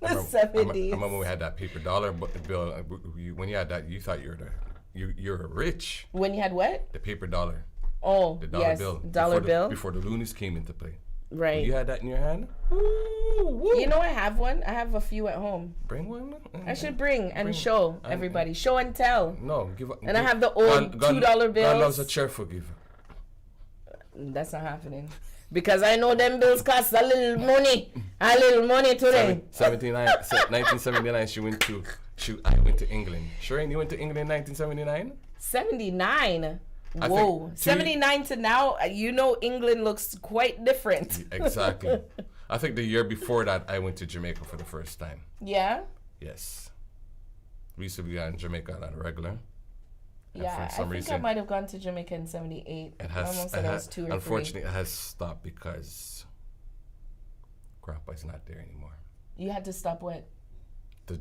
the 70s.
I remember when we had that paper dollar bill. When you had that, you thought you're rich.
When you had what?
The paper dollar.
Oh,
the dollar
yes,
bill.
Dollar bill.
Before the loonies came into play.
Right.
You had that in your hand?
You know, I have one. I have a few at home.
Bring one?
I should bring and show everybody. Show and tell.
No, give up.
And I have the old $2 bills.
God loves a cheerful giver.
That's not happening. Because I know them bills cost a little money. A little money today.
1979, I went to England. Shireen, you went to England in 1979?
79? Whoa. 79 to now, you know England looks quite different.
Exactly. I think the year before that, I went to Jamaica for the first time.
Yeah?
Yes. We used to be in Jamaica on a regular.
Yeah, I think I might have gone to Jamaica in 78.
Unfortunately, it has stopped because Grandpa's not there anymore.
You had to stop what?
The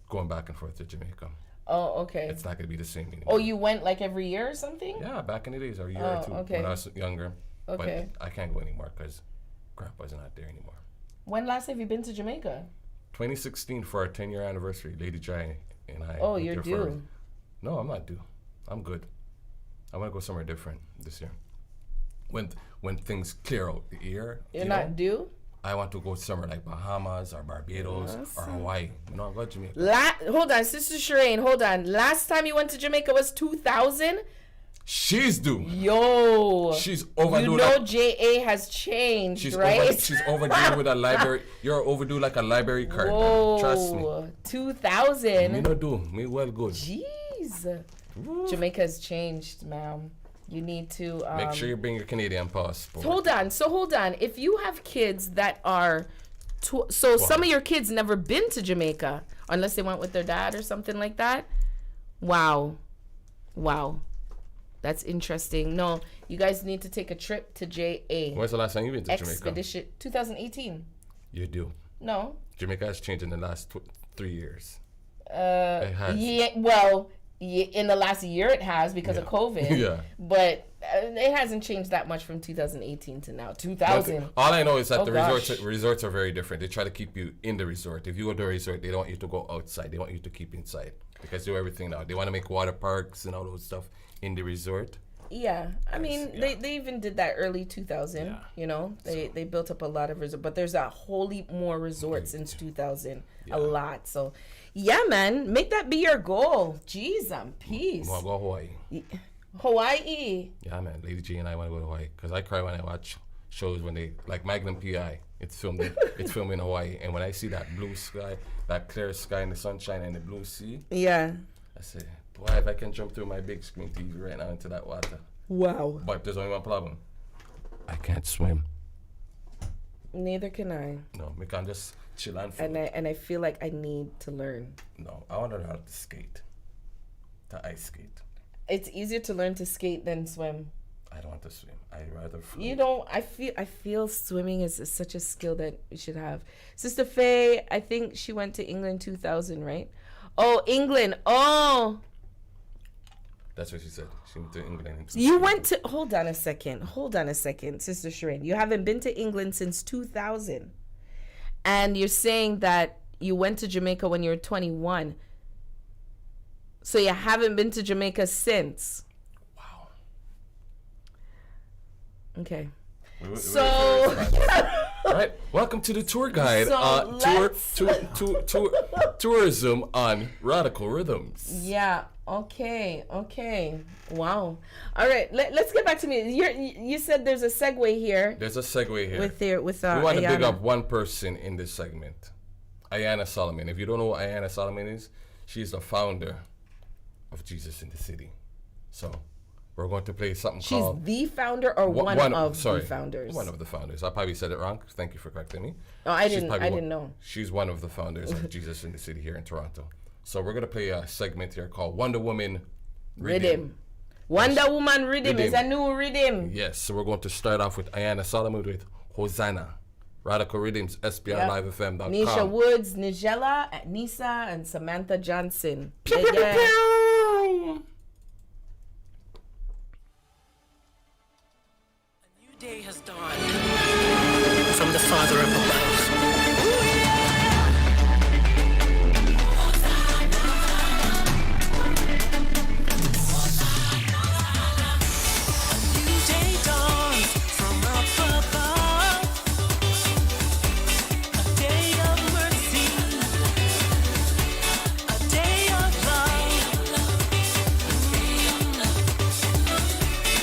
going back and forth to Jamaica.
Oh, okay.
It's not going to be the same anymore.
Oh, you went like every year or something?
Yeah, back in the days, or a year or two when I was younger.
Okay.
But I can't go anymore because Grandpa's not there anymore.
When last have you been to Jamaica?
2016 for our 10-year anniversary. Lady Jai and I.
Oh, you're due.
No, I'm not due. I'm good. I want to go somewhere different this year. When things clear out the year.
You're not due?
I want to go somewhere like Bahamas or Barbados or Hawaii. You know, I'll go to Jamaica.
Hold on, Sister Shireen, hold on. Last time you went to Jamaica was 2000?
She's due.
Yo.
She's overdue.
You know J.A. has changed, right?
She's overdue with a library. You're overdue like a library card.
Whoa.
Man. Trust me.
2000.
Me no do. Me well good.
Jeez. Jamaica has changed, ma'am. You need to
make sure you bring your Canadian passport.
Hold on. If you have kids that are some of your kids never been to Jamaica unless they went with their dad or something like that. Wow. That's interesting. No, you guys need to take a trip to JA.
When's the last time you been to
Expedition
Jamaica?
2018.
You do.
No.
Jamaica has changed in the last 3 years.
It has. Yeah, well, in the last year it has because of COVID.
Yeah.
But it hasn't changed that much from 2018 to now. 2000.
All I know is that resorts are very different. They try to keep you in the resort. If you go to a resort, they don't want you to go outside. They want you to keep inside because they do everything now. They want to make water parks and all those stuff in the resort.
Yeah, I mean, they even did that early 2000. Yeah. You know, they built up a lot of resorts, but there's a whole heap more resorts since 2000. Yeah. A lot. So, yeah, man, make that be your goal. Jeez, I'm peace.
We'll go Hawaii.
Hawaii.
Yeah, man. Lady G and I want to go to Hawaii because I cry when I watch shows when they like Magnum PI. It's filmed in Hawaii, and when I see that blue sky, that clear sky and the sunshine and the blue sea.
Yeah.
I say, boy, if I can jump through my big screen TV right now into that water.
Wow.
But there's only one problem. I can't swim.
Neither can I.
No, we can just chill and
float. And I feel like I need to learn.
No, I want to learn how to skate. To ice skate.
It's easier to learn to skate than swim.
I don't want to swim. I'd rather float.
You don't. I feel swimming is such a skill that you should have. Sister Faye, I think she went to England 2000, right? Oh, England. Oh.
That's what she said. She went to England.
You went to... Hold on a second, Sister Shireen. You haven't been to England since 2000. And you're saying that you went to Jamaica when you were 21. So you haven't been to Jamaica since.
Wow.
Okay.
All right, welcome to the tour guide. Tourism on Radical Riddimz.
Yeah. Okay. Wow. All right. Let's get back to me. You said there's a segue here.
There's a segue here.
With
we want to big up one person in this segment, Ayana Solomon. If you don't know what Ayana Solomon is, she's the founder of Jesus in the City. So we're going to play something called...
She's the founder or one of the founders?
One of the founders. I probably said it wrong. Thank you for correcting me.
Oh, I didn't know.
She's one of the founders of Jesus in the City here in Toronto. So we're going to play a segment here called Wonder Woman Riddim.
Wonder Woman Riddim is a new rhythm.
Yes, so we're going to start off with Ayana Solomon with Hosanna. Radical Riddimz, SPRLIVEFM.com.
Nisha Woods, Nigella, Nisa, and Samantha Johnson.
A new day has dawned from the Father up above.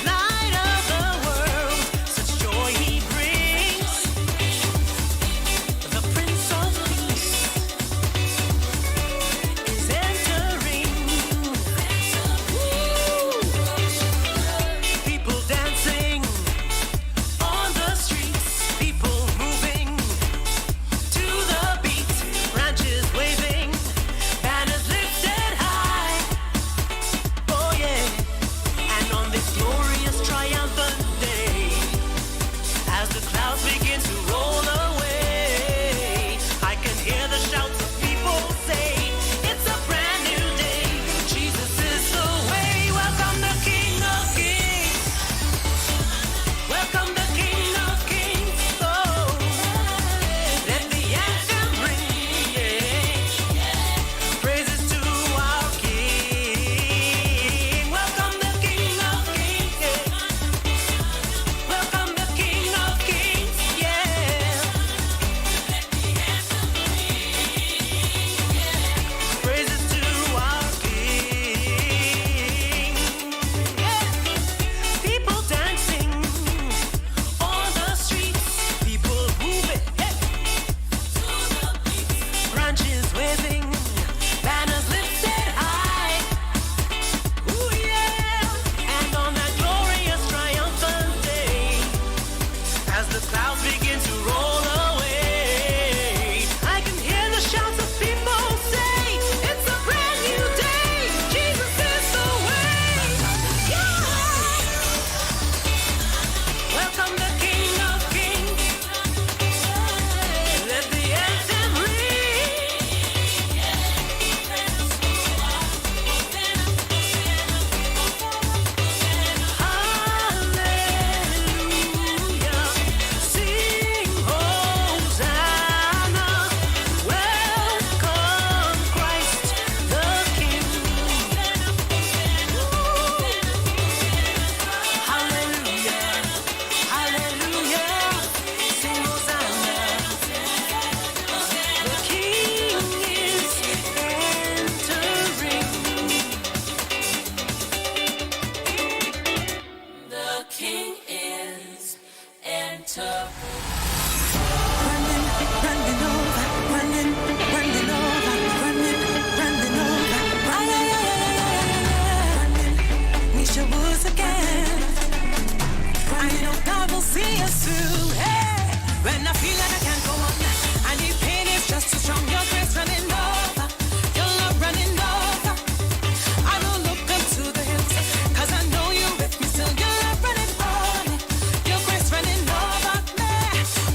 Light of the world, such joy he brings. once again. I know God will see us through. Hey, when I feel like I can't go on, and the pain is just too strong. Your grace running over, your love running over. I will look up to the hills, 'cause I know you're with me still. Your love running over me, your grace running over me.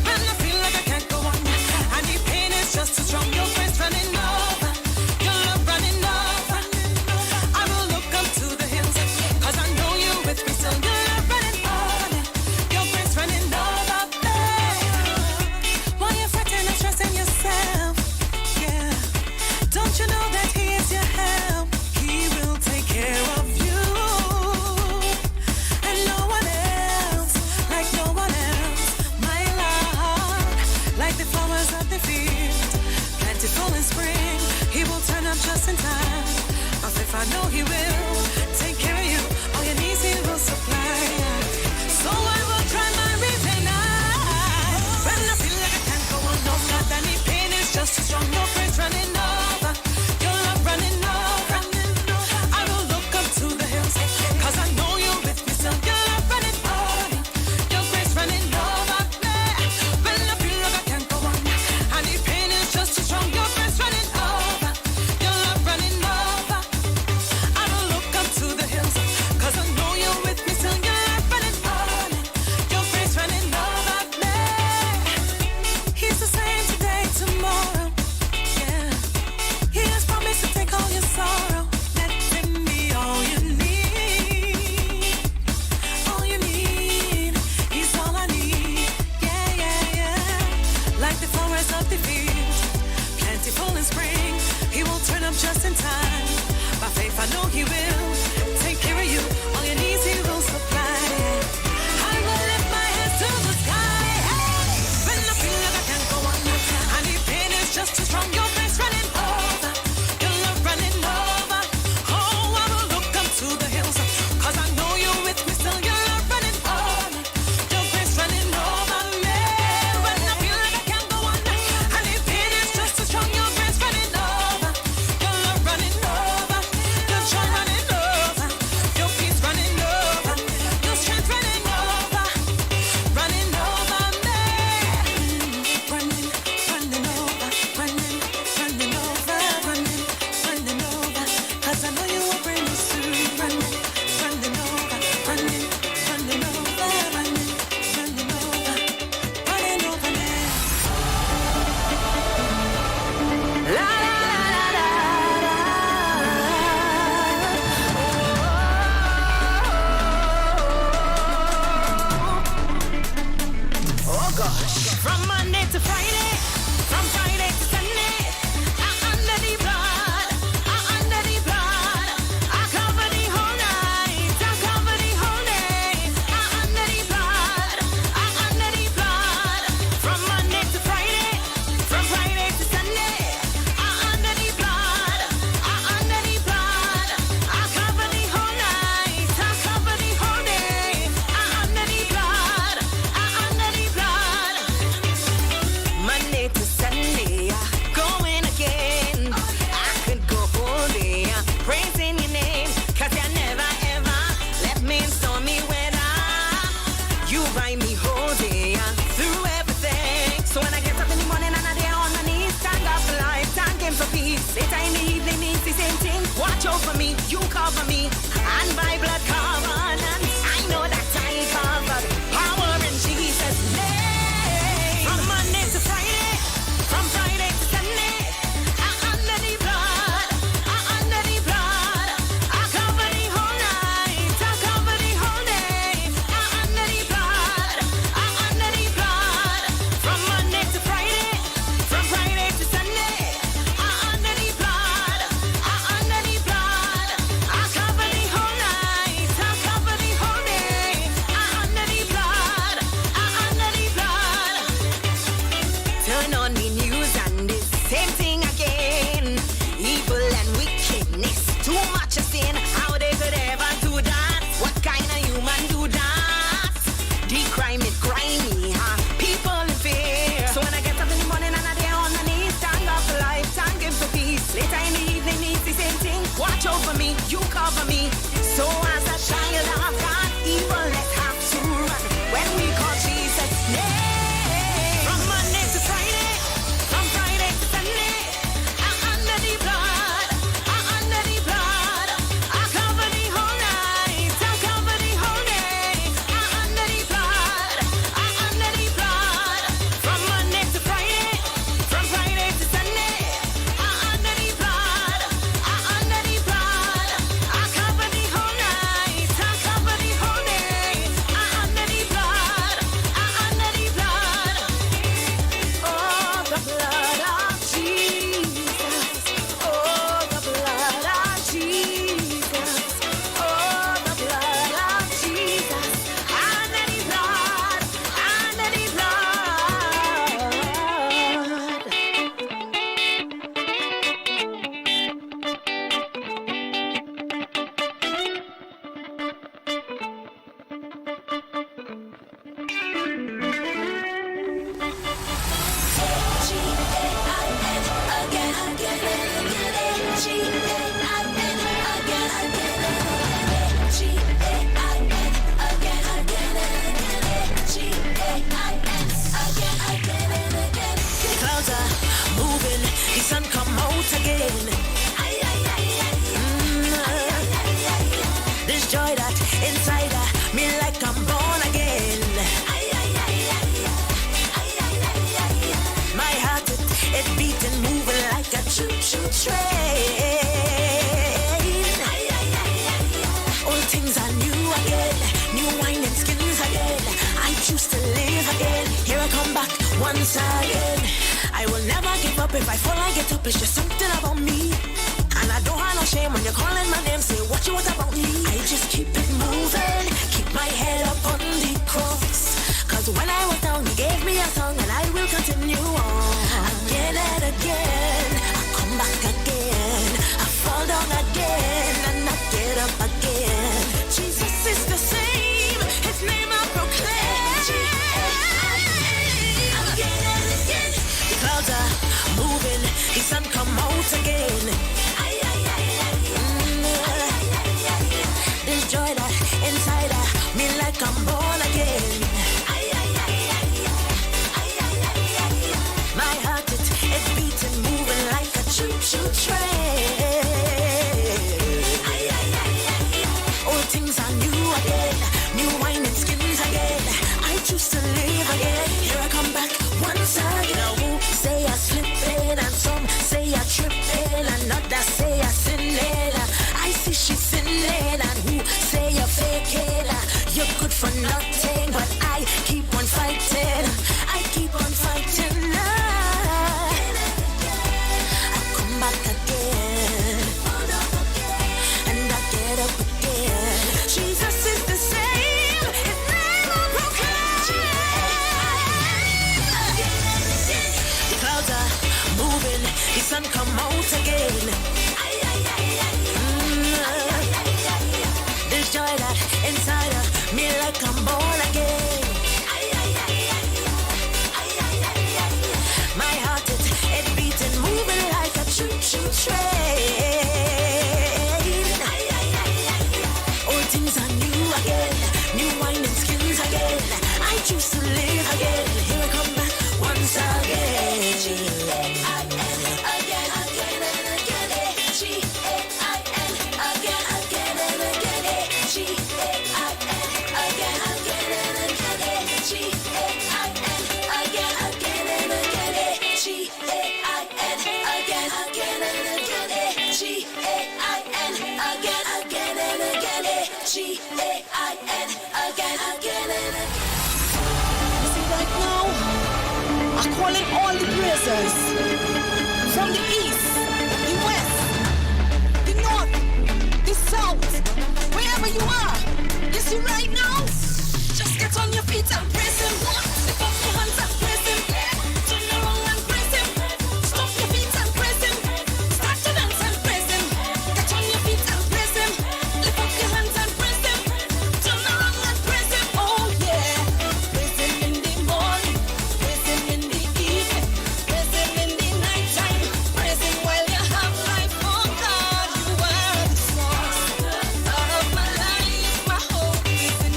When I feel like I can't go on, and the pain is just too strong. Your grace running over, your love running over. I will look up to the hills, 'cause I know you're with me still. Your love running over me, your grace running over me. Why
that inside me like I'm born again. My heart, it beating, moving like a choo-choo train. All things are new again, new wine and skins again. I choose to live again. Here I come back once again. I will never give up. If I fall, I get up. It's just something about me. And I don't have no shame when you're calling my name. Say what you want about me. I just keep it moving, keep my head up on the cross. Cause when I was down, you gave me a song, and I will continue on. Again and again, I come back again. I fall down again, and I get up again. Jesus is the same, his name I proclaim. Again and again, the clouds are moving, the sun come out again. There's joy that inside me like I'm born again. My heart, it's beating, moving like a choo-choo train. All things are new again, new wine and skins again. I choose to live again. Here I come back once again. Who say I slipping, and some say I tripping, another say I sinning. I see she's sinning, and who say you're faking. You're good for nothing, but I keep on fighting. I keep on fighting. I come back again, and I get up again. Jesus is the same, his name I proclaim. The clouds are moving, the sun come out again. There's joy that inside of me like I'm born again. My heart, it beating, moving like a choo-choo train. All things are new again, new wine and skins again. I choose to live again. Here I come back once again.
I'm calling all the praisers from the east, the west, the north, the south, wherever you are. You see right now, just get on your feet and praise him. Lift up your hands and praise him. Turn around and praise him. Stomp your feet and praise him. Start to dance and praise him. Get on your feet and praise him. Lift up your hands and praise him. Turn around and praise him. Oh yeah, praise him in the morning, praise him in the evening, praise him in the nighttime, praise him while you have life. Oh God, you are the source of my life. My hope is in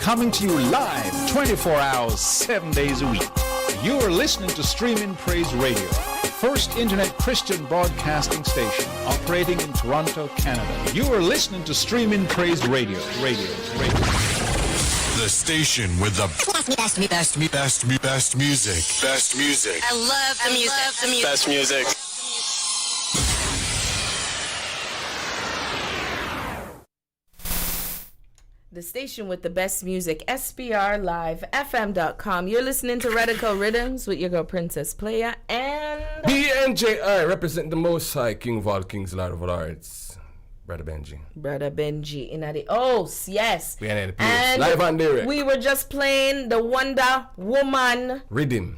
coming to you live 24 hours, 7 days a week. You are listening to Streaming Praise Radio, the first internet Christian broadcasting station operating in Toronto, Canada. You are listening to Streaming Praise Radio.
The station with the best music. Best music.
I love the music.
Best music.
The station with the best music, SPRLIVEFM.com. You're listening to Riddimz with your girl Princess Playa and
BNJI, representing the Most High, King of all kings, Lord of all lords, Brother Benji.
Brother Benji in the yes.
We are in the place.
And
Live and direct.
we were just playing the Wonder Woman Riddimz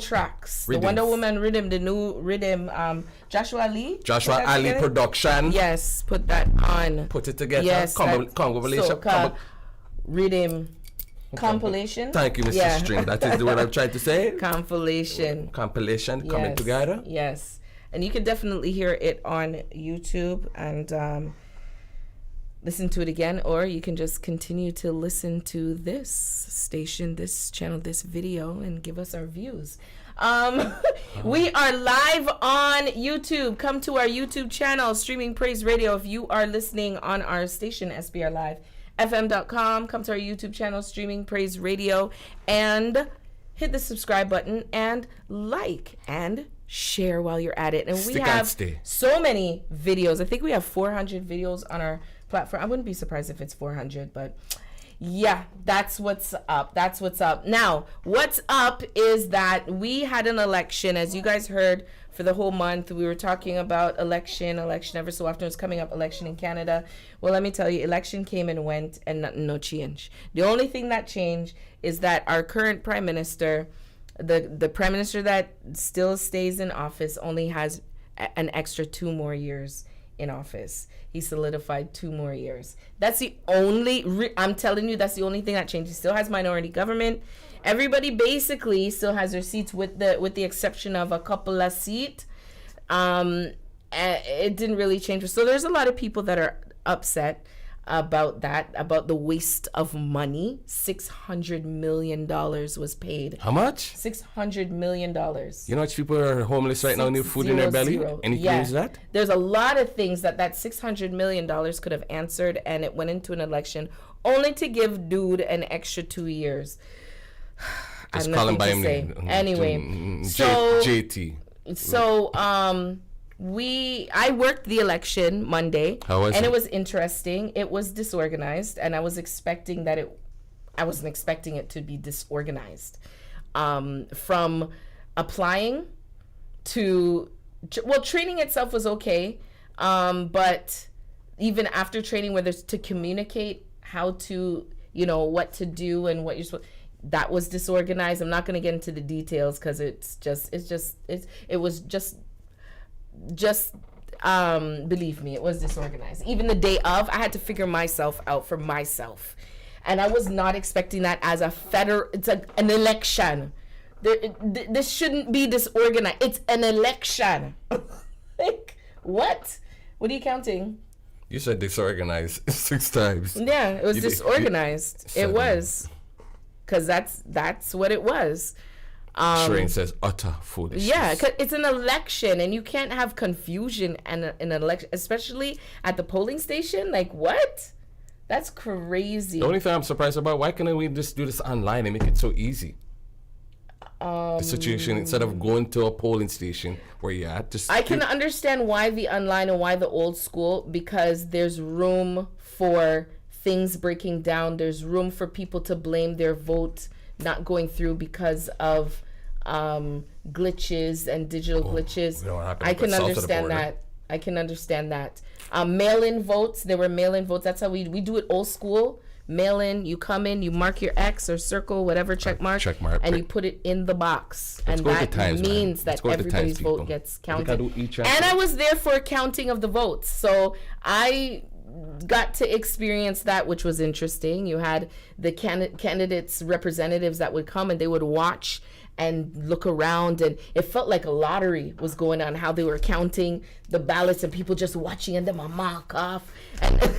tracks.
Riddimz.
The Wonder Woman Riddimz, the new Riddimz, Joshua Ali
production.
Yes, put that on.
Put it together.
Yes,
Soca
Riddimz compilation.
Thank you, Mr. String. That is the word I'm trying to say.
Compilation
coming together.
Yes, and you can definitely hear it on YouTube and listen to it again, or you can just continue to listen to this station, this channel, this video, and give us our views. We are live on YouTube. Come to our YouTube channel, Streaming Praise Radio. If you are listening on our station, SPRLiveFM.com, come to our YouTube channel, Streaming Praise Radio, and hit the subscribe button and like and share while you're at it. And we have so many videos. I think we have 400 videos on our platform. I wouldn't be surprised if it's 400, but yeah, that's what's up. Now, what's up is that we had an election, as you guys heard, for the whole month. We were talking about election ever so often. It's coming up, election in Canada. Well, let me tell you, election came and went and no change. The only thing that changed is that our current prime minister, the prime minister that still stays in office, only has an extra 2 more years in office. He solidified 2 more years. That's the only, I'm telling you, that's the only thing that changed. He still has minority government. Everybody basically still has their seats with the exception of a couple of seats. It didn't really change. So there's a lot of people that are upset about that, about the waste of money. $600 million was paid.
How much?
$600 million.
You know, people are homeless right now, need food in their belly. And you can use that?
There's a lot of things that $600 million could have answered, and it went into an election only to give dude an extra 2 years.
Just call him by him name.
Anyway,
JT.
So, I worked the election Monday.
How was it?
And it was interesting. It was disorganized, and I wasn't expecting it to be disorganized. From applying to, training itself was okay. But even after training, whether it's to communicate how to, what to do and what you're supposed, that was disorganized. I'm not going to get into the details because it was just believe me, it was disorganized. Even the day of, I had to figure myself out for myself, and I was not expecting that as a it's an election. This shouldn't be disorganized. It's an election. Like, what are you counting?
You said disorganized 6 times.
Yeah, it was disorganized. It was, because that's what it was.
Train says utter foolishness.
Yeah, cause it's an election, and you can't have confusion in an election, especially at the polling station. Like, what? That's crazy.
The only thing I'm surprised about, why can't we just do this online and make it so easy? The situation, instead of going to a polling station where you're at.
I can understand why the online and why the old school, because there's room for things breaking down. There's room for people to blame their vote not going through because of glitches and digital glitches. I can understand that. Mail-in votes. There were mail-in votes. That's how we do it old school. Mail-in. You come in, you mark your X or circle, whatever, check mark, and you put it in the box. And that means that everybody's vote gets counted. And I was there for a counting of the votes. So I got to experience that, which was interesting. You had the candidates, representatives that would come, and they would watch and look around, and it felt like a lottery was going on, how they were counting the ballots and people just watching and them a mark off and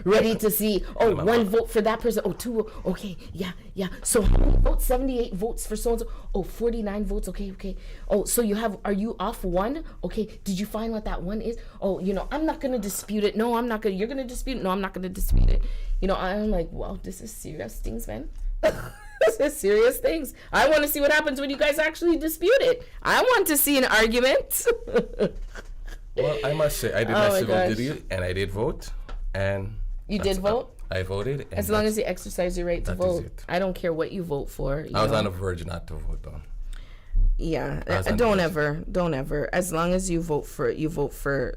ready to see, oh, one vote for that person, oh, two, okay, yeah, so how many votes? 78 votes for so and so. Oh, 49 votes, okay. Oh, so are you off one? Okay, did you find what that one is? Oh, I'm not gonna dispute it. No, I'm not gonna. You're gonna dispute it. No, I'm not gonna dispute it. I'm like, wow, this is serious things, man. This is serious things. I want to see what happens when you guys actually dispute it. I want to see an argument.
Well, I must say, I did my civil duty, and I did vote, and
you did vote.
I voted.
As long as you exercise your right to vote, I don't care what you vote for.
I was on the verge not to vote, though.
Yeah, don't ever. As long as you vote for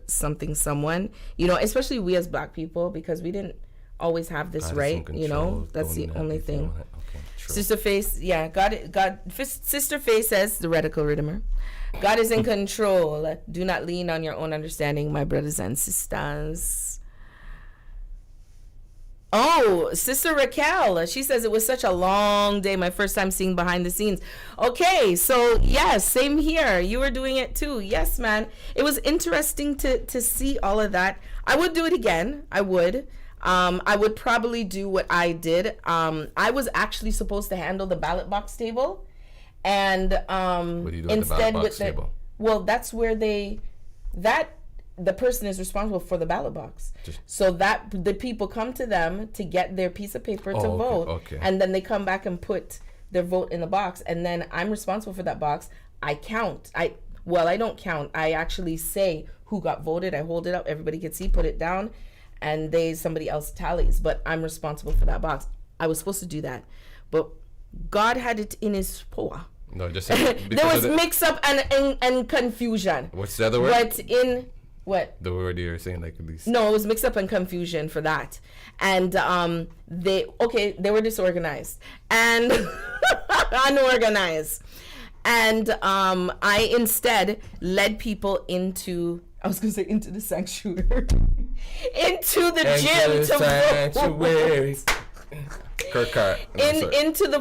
someone, especially we as Black people, because we didn't always have this right. That's the only thing.
Okay,
Sister Face, yeah, Sister Face says, the radical Riddimer, God is in control. Do not lean on your own understanding, my brothers and sisters. Oh, Sister Raquel, she says it was such a long day. My first time seeing behind the scenes. Okay, so yes, same here. You were doing it too. Yes, man. It was interesting to see all of that. I would do it again. I would. I would probably do what I did. I was actually supposed to handle the ballot box table, and
what do you do instead with the table?
Well, that's where the person is responsible for the ballot box. So that the people come to them to get their piece of paper to vote, and then they come back and put their vote in the box, and then I'm responsible for that box. I count. I don't count. I actually say who got voted. I hold it up. Everybody can see. Put it down. And somebody else tallies, but I'm responsible for that box. I was supposed to do that, but God had it in His power.
No, just
there was mix up and confusion.
What's the other word?
But in what
the word you're saying, like at least?
No, it was mix up and confusion for that, and they were disorganized and unorganized, and I instead led people into. I was going to say into the sanctuary. Into the gym to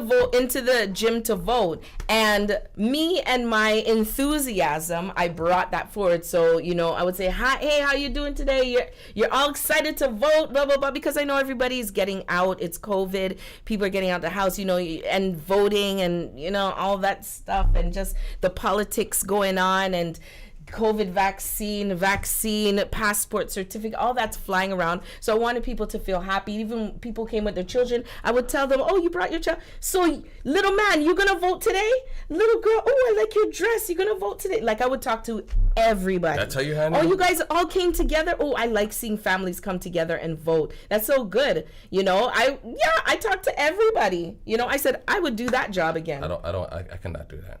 vote. Into the gym to vote. And me and my enthusiasm, I brought that forward. So, I would say, hey, how you doing today? You're all excited to vote, blah, blah, blah, because I know everybody's getting out. It's COVID. People are getting out the house, and voting and, all that stuff and just the politics going on and COVID vaccine, passport certificate, all that's flying around. So I wanted people to feel happy. Even people came with their children. I would tell them, oh, you brought your child. So little man, you gonna vote today? Little girl, oh, I like your dress. You gonna vote today? Like I would talk to everybody.
That's how you handle
it? Oh, you guys all came together? Oh, I like seeing families come together and vote. That's so good. I talked to everybody. I said I would do that job again.
I cannot do that.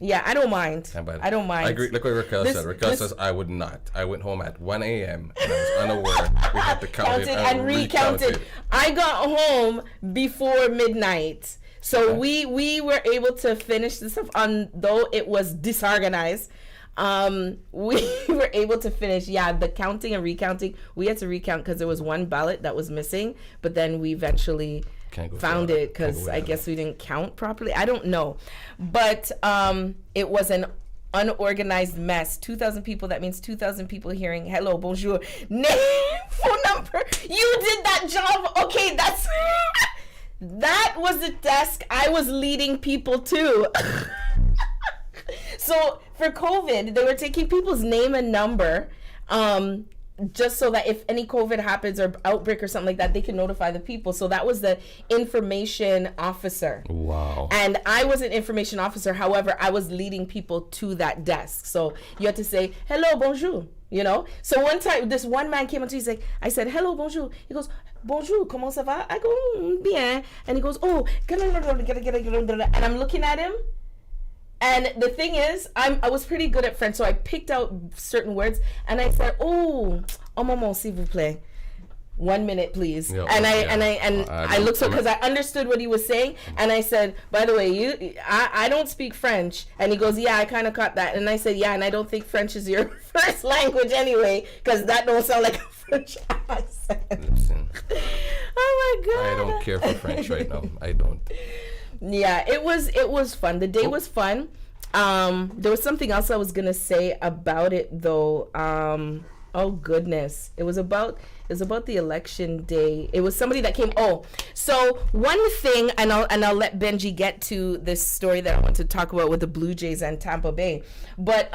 Yeah, I don't mind. I don't mind.
I agree. Look what Raquel said. Raquel says, I would not. I went home at 1 a.m. and I was unaware. We had to count it and recount it.
I got home before midnight. So we were able to finish this stuff, though it was disorganized. We were able to finish, the counting and recounting. We had to recount because there was one ballot that was missing, but then we eventually found it because I guess we didn't count properly. I don't know, but it was an unorganized mess. 2,000 people. That means 2,000 people hearing hello, bonjour, name, phone number. You did that job. Okay, that was the desk I was leading people to. So for COVID, they were taking people's name and number, just so that if any COVID happens or outbreak or something like that, they can notify the people. So that was the information officer.
Wow.
And I was an information officer. However, I was leading people to that desk. So you had to say, hello, bonjour, So one time, this one man came up to me, he's like, I said, hello, bonjour. He goes, bonjour, comment ça va? I go, bien. And he goes, oh, and I'm looking at him. And the thing is, I was pretty good at French, so I picked out certain words, and I said, "Oh, maman, s'il vous plaît, 1 minute, please." Yeah, I looked so because I understood what he was saying, and I said, "By the way, I don't speak French." And he goes, "Yeah, I kind of caught that." And I said, "Yeah, and I don't think French is your first language anyway, because that don't sound like a French accent."
Listen,
oh my God!
I don't care for French right now. I don't.
Yeah, it was fun. The day was fun. There was something else I was gonna say about it though. Oh goodness, it was about the election day. It was somebody that came. Oh, so one thing, and I'll let Benji get to this story that I want to talk about with the Blue Jays and Tampa Bay. But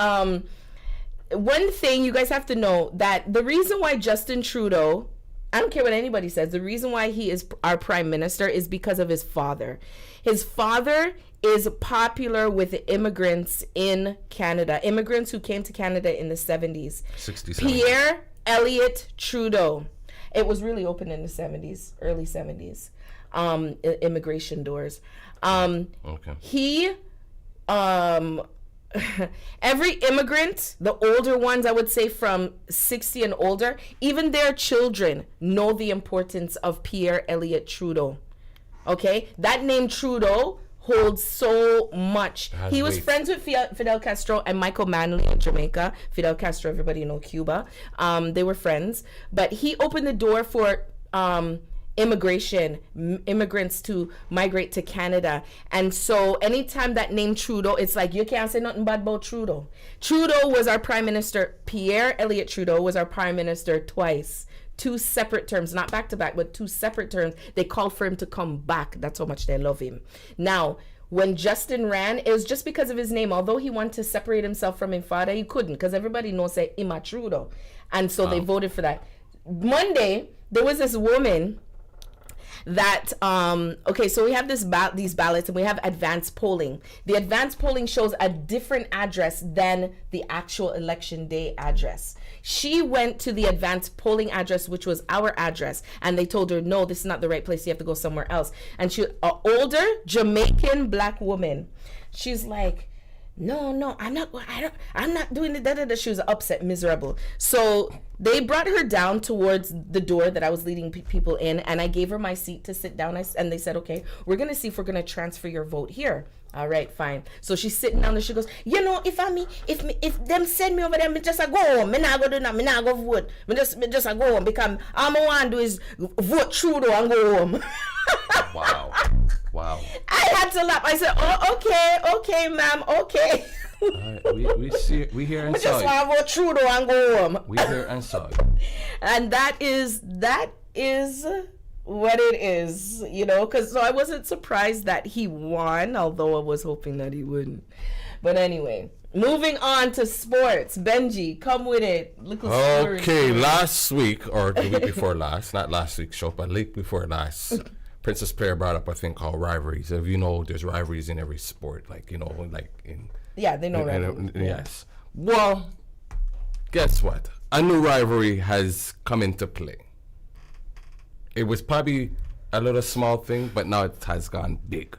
one thing you guys have to know, that the reason why Justin Trudeau, I don't care what anybody says, the reason why he is our prime minister is because of his father. His father is popular with immigrants in Canada, immigrants who came to Canada in the 70s. 60s. Pierre Elliott Trudeau. It was really open in the 70s, early 70s. Immigration doors.
Okay.
He, every immigrant, the older ones, I would say from 60 and older, even their children know the importance of Pierre Elliott Trudeau. Okay? That name Trudeau holds so much. He was friends with Fidel Castro and Michael Manley in Jamaica. Fidel Castro, everybody know Cuba. They were friends. But he opened the door for immigrants to migrate to Canada. And so anytime that name Trudeau, it's like you can't say nothing bad about Trudeau. Trudeau was our prime minister. Pierre Elliott Trudeau was our prime minister twice. 2 separate terms, not back to back, but 2 separate terms. They called for him to come back. That's how much they love him. Now, when Justin ran, it was just because of his name. Although he wanted to separate himself from his father, he couldn't, because everybody knows that Ima Trudeau. And so they voted for that. Monday, there was this woman that okay, so we have these ballots, and we have advanced polling. The advanced polling shows a different address than the actual election day address. She went to the advanced polling address, which was our address, and they told her, no, this is not the right place, you have to go somewhere else. And she, an older Jamaican black woman, she's like, no, I'm not doing it. She was upset, miserable. So they brought her down towards the door that I was leading people in, and I gave her my seat to sit down. And they said, okay, we're going to see if we're going to transfer your vote here. All right, fine. So she's sitting down there. She goes, if them send me over there, me just a go home. Me not go do that. Me not go vote. Me just a go home, because all I want to do is vote Trudeau and go home.
Wow.
I had to laugh. I said, oh, okay, ma'am, okay.
We hear and
saw. I just want to vote Trudeau and go home.
We hear and saw.
And that is what it is, because so I wasn't surprised that he won, although I was hoping that he wouldn't. But anyway, moving on to sports. Benji, come with it.
Okay, last week, or the week before last, not last week's show, but the week before last, Princess Playa brought up a thing called rivalries. If you know, there's rivalries in every sport,
they know rivalries.
Yes. Well, guess what? A new rivalry has come into play. It was probably a little small thing, but now it has gone big.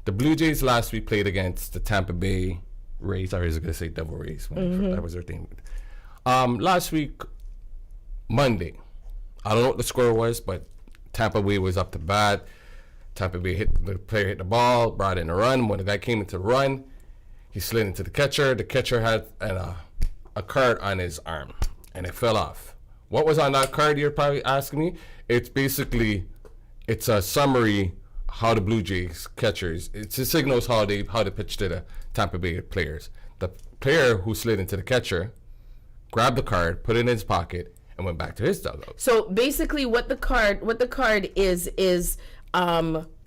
The Blue Jays last week played against the Tampa Bay Rays. I was going to say Devil Rays. That was their thing. Last week, Monday, I don't know what the score was, but Tampa Bay was up to bat. Tampa Bay the player hit the ball, brought in a run. When the guy came into the run, he slid into the catcher. The catcher had a card on his arm, and it fell off. What was on that card, you're probably asking me? It's a summary how the Blue Jays catchers, it signals how they pitch to the Tampa Bay players. The player who slid into the catcher grabbed the card, put it in his pocket, and went back to his dugout.
So basically what the card is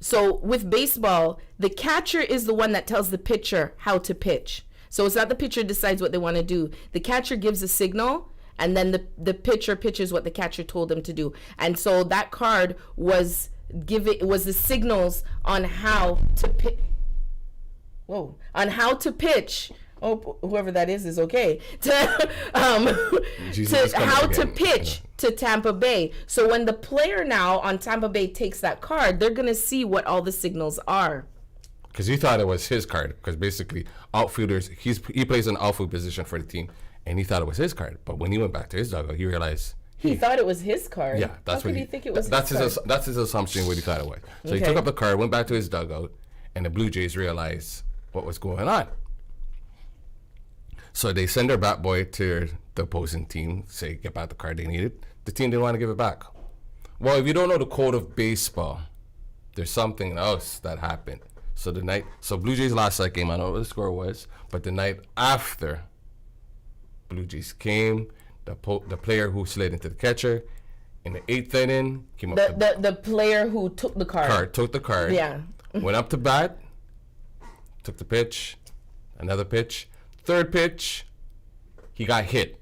so with baseball, the catcher is the one that tells the pitcher how to pitch. So it's not the pitcher decides what they want to do. The catcher gives a signal, and then the pitcher pitches what the catcher told them to do. And so that card was the signals on how to pitch. On how to pitch. Oh, whoever that is okay. To how to pitch to Tampa Bay. So when the player now on Tampa Bay takes that card, they're gonna see what all the signals are.
Because he thought it was his card. Because basically, outfielders, he plays an outfield position for the team, and he thought it was his card. But when he went back to his dugout, he realized
he thought it was his card.
Yeah, that's
How
what
could he think it was.
That's his assumption what he thought it was. So he took up the card, went back to his dugout, and the Blue Jays realized what was going on. So they send their bat boy to the opposing team, say get back the card they needed. The team didn't want to give it back. Well, if you don't know the code of baseball, there's something else that happened. So Blue Jays lost that game. I don't know what the score was, but the night after, Blue Jays came. The player who slid into the catcher in the 8th inning came up.
The player who took the card.
Took the card.
Yeah.
Went up to bat. Took the pitch. Another pitch. Third pitch. He got hit.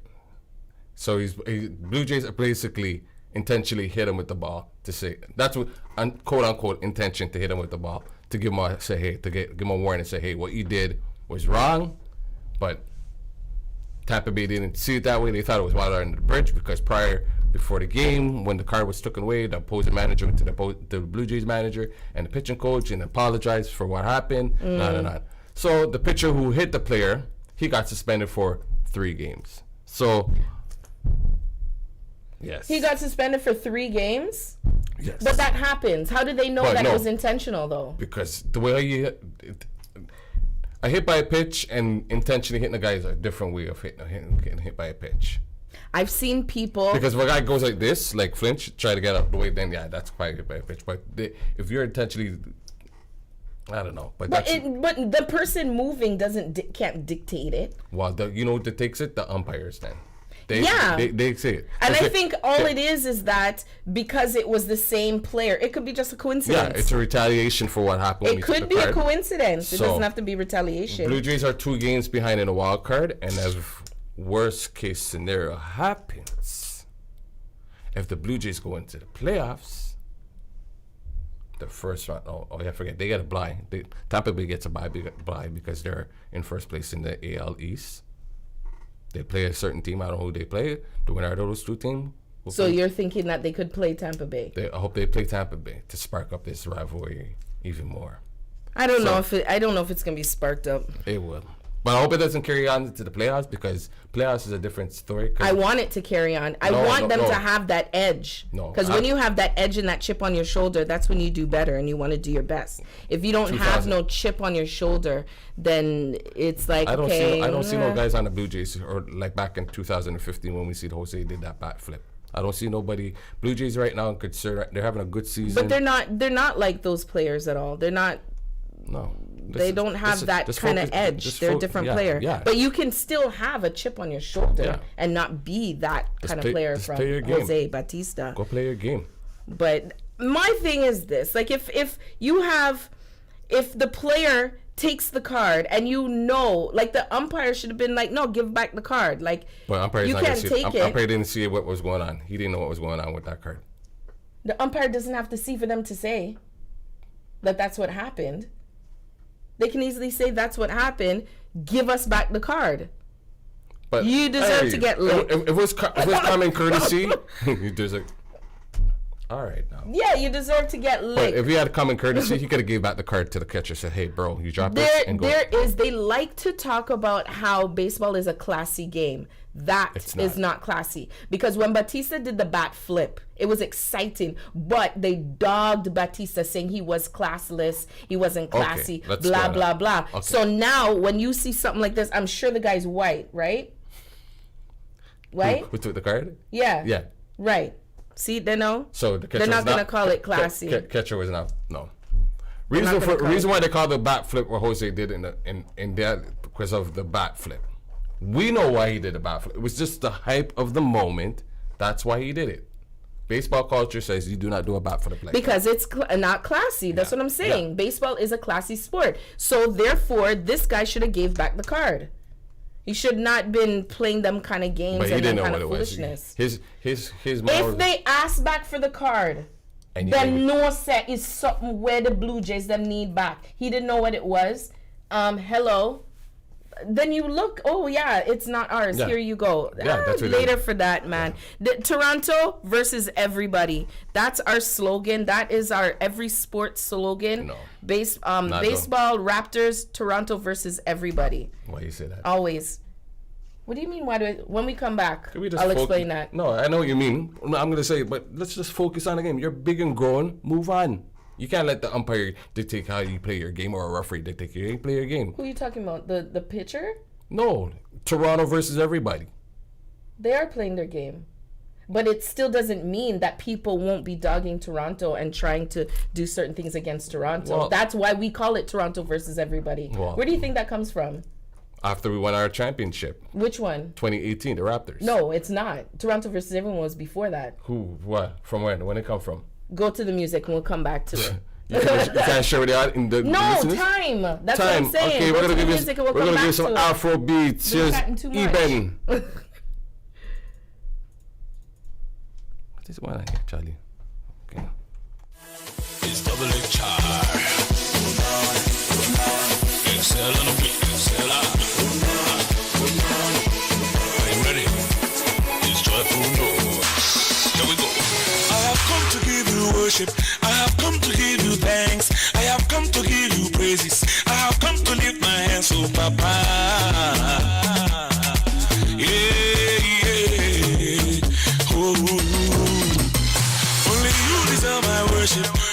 So Blue Jays basically intentionally hit him with the ball to say that's what quote unquote intention to hit him with the ball to give him a give him a warning and say, hey, what you did was wrong, but Tampa Bay didn't see it that way. They thought it was water under the bridge because before the game, when the card was taken away, the opposing manager went to the Blue Jays manager and the pitching coach and apologized for what happened. So the pitcher who hit the player, he got suspended for 3 games. So yes,
he got suspended for 3 games.
Yes,
but that happens. How did they know it was intentional though?
Because the way a hit by a pitch and intentionally hitting a guy is a different way of getting hit by a pitch.
I've seen people
because if a guy goes like this, like flinch, try to get out the way, then that's probably hit by a pitch. But if you're intentionally, I don't know. But
the person moving can't dictate it.
Well, you know what takes it? The umpires then. They say it.
And I think all it is that because it was the same player, it could be just a coincidence.
Yeah, it's a retaliation for what happened.
It could be a coincidence. It doesn't have to be retaliation.
Blue Jays are 2 games behind in a wild card, and if worst case scenario happens, if the Blue Jays go into the playoffs, the first round, forget, they get a bye. Tampa Bay gets a bye because they're in first place in the AL East. They play a certain team. I don't know who they play. The winner of those 2 teams.
So you're thinking that they could play Tampa Bay?
I hope they play Tampa Bay to spark up this rivalry even more.
I don't know if it's gonna be sparked up.
It will, but I hope it doesn't carry on to the playoffs because playoffs is a different story.
I want it to carry on. I want them to have that edge. Because when you have that edge and that chip on your shoulder, that's when you do better and you want to do your best. If you don't have no chip on your shoulder, then it's like
I don't see no guys on the Blue Jays or like back in 2015 when we see Jose did that bat flip. I don't see nobody. Blue Jays right now they're having a good season.
But they're not like those players at all. They're not.
No.
They don't have that kind of edge. They're a different player.
Yeah.
But you can still have a chip on your shoulder and not be that kind of player from Jose Bautista.
Go play your game.
But my thing is this. Like if the player takes the card and like the umpire should have been like, no, give back the card. Like you can't take it.
Umpire didn't see what was going on. He didn't know what was going on with that card.
The umpire doesn't have to see for them to say that that's what happened. They can easily say that's what happened. Give us back the card. But you deserve to get licked.
If it was common courtesy, you deserve. All right now.
Yeah, you deserve to get licked.
But if he had common courtesy, he could have gave back the card to the catcher. Said, "Hey, bro, you dropped it." And
they like to talk about how baseball is a classy game. That is not classy because when Bautista did the bat flip, it was exciting, but they dogged Bautista saying he was classless, he wasn't classy, blah blah blah. Okay. So now when you see something like this, I'm sure the guy's white, right? White?
Who took the card?
Yeah.
Yeah.
Right. See, they know.
So
they're not gonna call it classy.
Catcher was not. No. Reason why they call the bat flip what Jose did in that because of the bat flip. We know why he did the bat flip. It was just the hype of the moment. That's why he did it. Baseball culture says you do not do a bat flip like
because it's not classy. That's what I'm saying. Yeah. Baseball is a classy sport. So therefore, this guy should have gave back the card. He should not been playing them kind of games and that kind of foolishness.
His
if they ask back for the card, then no set is something where the Blue Jays them need back. He didn't know what it was. Hello. Then you look, oh yeah, it's not ours. Yeah. Here you go.
That's
later for that, man. Yeah. Toronto versus everybody. That's our slogan. That is our every sport slogan.
No.
Baseball, Raptors, Toronto versus everybody.
Why you say that?
Always. What do you mean? When we come back, I'll explain that.
No, I know what you mean. I'm going to say, but let's just focus on the game. You're big and grown. Move on. You can't let the umpire dictate how you play your game or a referee dictate your game. Play your game.
Who are you talking about? The pitcher?
No. Toronto versus everybody.
They are playing their game. But it still doesn't mean that people won't be dogging Toronto and trying to do certain things against Toronto.
Well,
that's why we call it Toronto versus everybody.
Well,
where do you think that comes from?
After we won our championship.
Which one?
2018, the Raptors.
No, it's not. Toronto versus everyone was before that.
Who? What? From when? When it come from?
Go to the music and we'll come back to it.
You can't share with the in the
No,
listeners?
Time. That's what I'm saying.
Okay,
we're gonna give
you some afrobeats. Here's Eben. What is one here, Charlie? Okay.
It's double HR. Excel on the beat, excel out. Are you ready? It's joyful noise. Here we go.
I have come to give you worship. I have come to give you thanks. I have come to give you praises. I have come to lift my hands to Papa.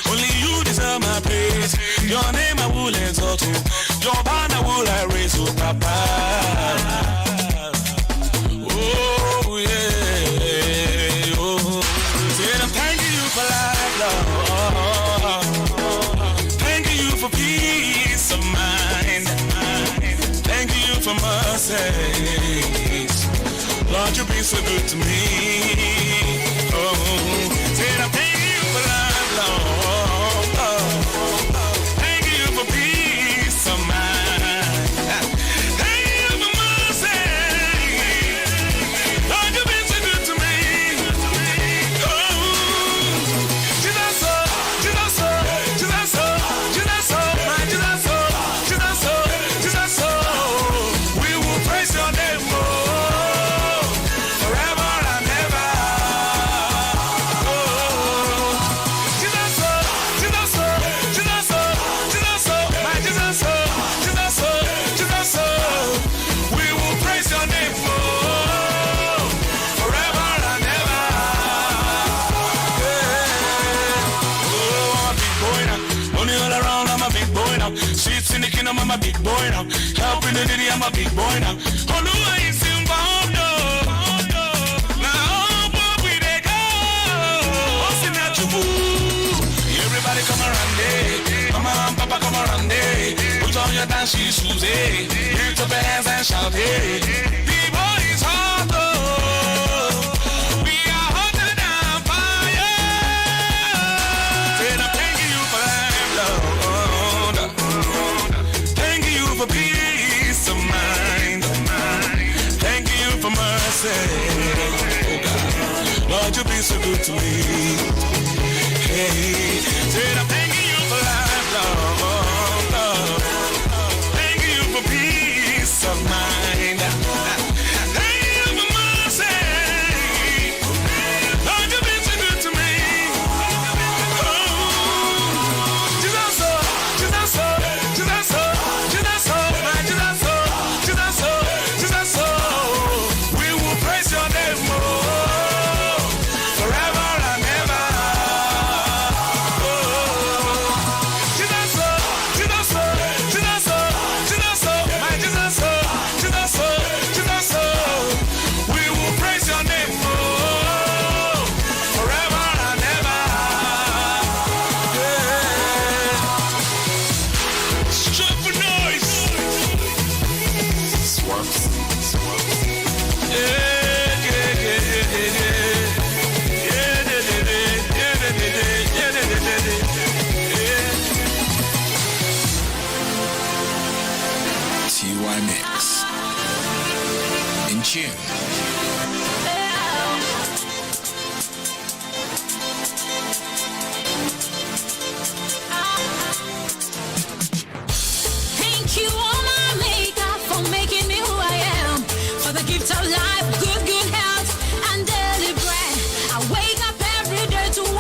Only you deserve my praise. Your name I will exalt you. Your banner will I raise, oh Papa. Oh yeah, oh. Said I'm thanking you for life, Lord. Thanking you for peace of mind. Thanking you for mercies. Lord, you've been so good to me. Oh, said I'm thanking you for life. Thank you for peace of mind. Thank you for mercy. Lord, you've been so good to me. Oh, Jesus, Jesus, Jesus, Jesus, my Jesus, Jesus, Jesus. We will praise your name forever and ever. I'm a big boy now. Helping the lady, I'm a big boy now. Oh no, I ain't seen bomb no. Now what we they go? What's in that you? Everybody come around there. Mama and Papa come around there. Put on your dancing shoes, eh? Lift up your hands and shout, hey. The boy is hot, oh. We are hotter than fire. Said I'm thanking you for life, Lord. For peace of mind. Thank you for mercy. Oh God, Lord, you've been so good to me. Hey, said I'm thanking you for life, Lord. Thank you for peace of mind. Thank you for mercy. Lord, you've been so good to me. Oh, Jesus, Jesus, Jesus.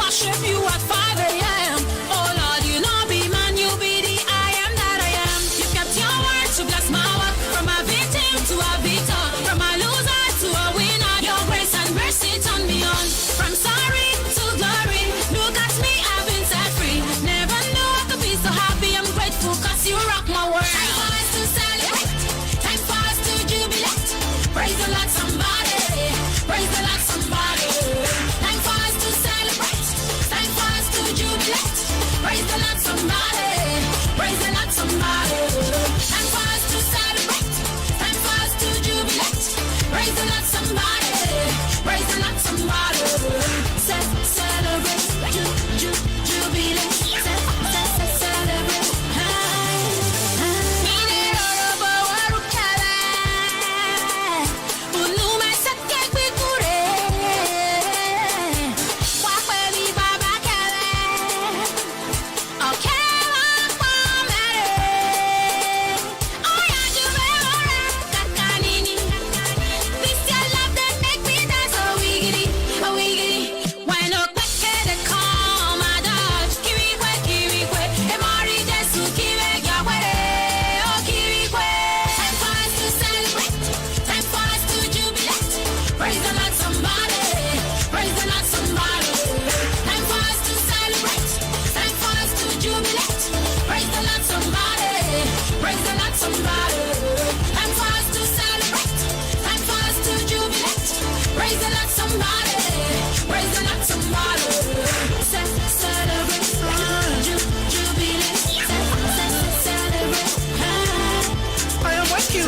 Worship you at 5 a.m. Oh Lord, you know be man, you be the I am that I am. You kept your word to bless my work. From a victim to a victor, from a loser to a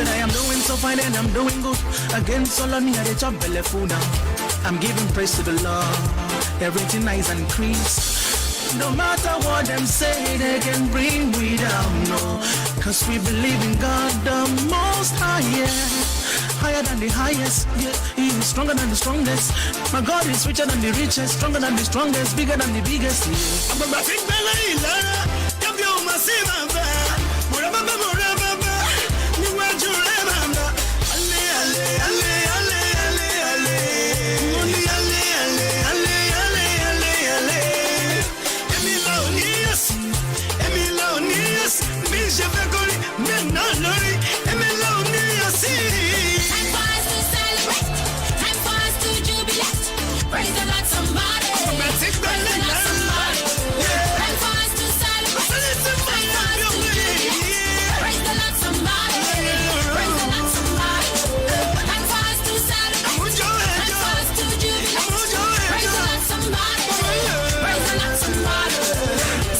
Said I am doing so fine and I'm doing good. Against all of me, I chop belly food now. I'm giving praise to the Lord. Everything nice and increase. No matter what them say, they can bring we down, no. Cause we believe in God the most high, yeah. Higher than the highest, yeah. He is stronger than the strongest. My God is richer than the richest, stronger than the strongest, bigger than the biggest, yeah. I'm a big belly, Lara. You're the massive,
Praise the Lord, somebody. Praise the Lord, somebody. Time for us to celebrate. Time for us to jubilate. Praise the Lord, somebody. Praise the Lord, somebody. Time for us to celebrate. Time for us to jubilate. Praise the Lord, somebody. Praise the Lord, somebody.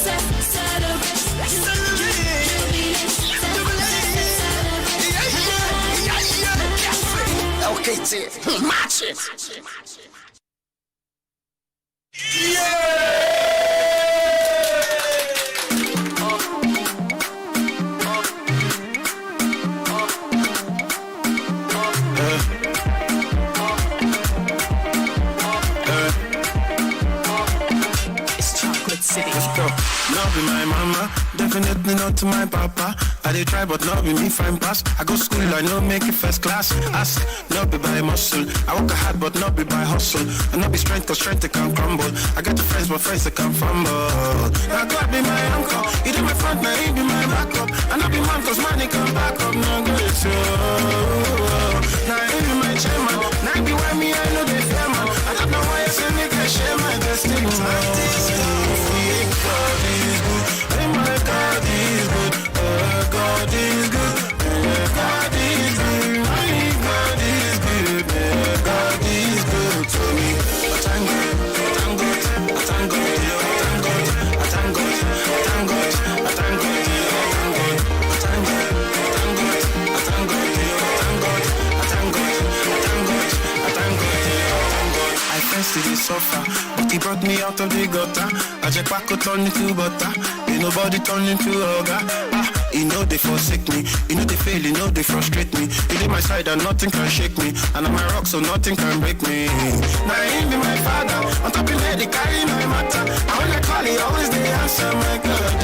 Celebrate. Jubilate.
Okay, Tim. Match it.
Not be my mama, definitely not to my papa. I did try, but not be me fine pass. I go school, I know make it first class. Ask, not be by muscle. I work hard, but not be by hustle. And not be strength, cause strength they can crumble. I got the friends, but friends they can fumble. Now God be my uncle, he do my front, now he be my backup. And I be man, cause money come back up. Now good, so now he be my chairman. Now he be why me, I know they fear man. I don't know why I say me can share my destiny. God is good, oh my God is good, oh God is good, oh God is good, my God is good, oh God is good to me. I thank God, I thank God, I thank God, I thank God, I thank God, I thank God, I thank God, I thank God, I thank God, I thank God, I thank God, I thank God, I thank God, I thank God. I first did suffer, but he brought me out of the gutter. I just pack a turn into butter. Ain't nobody turn into ogre. He know they forsake me. He know they fail, he know they frustrate me. He did my side and nothing can shake me. And I'm a rock so nothing can break me. Now he be my father. On top of me, they carry my matter. And when I call, he always they answer my God.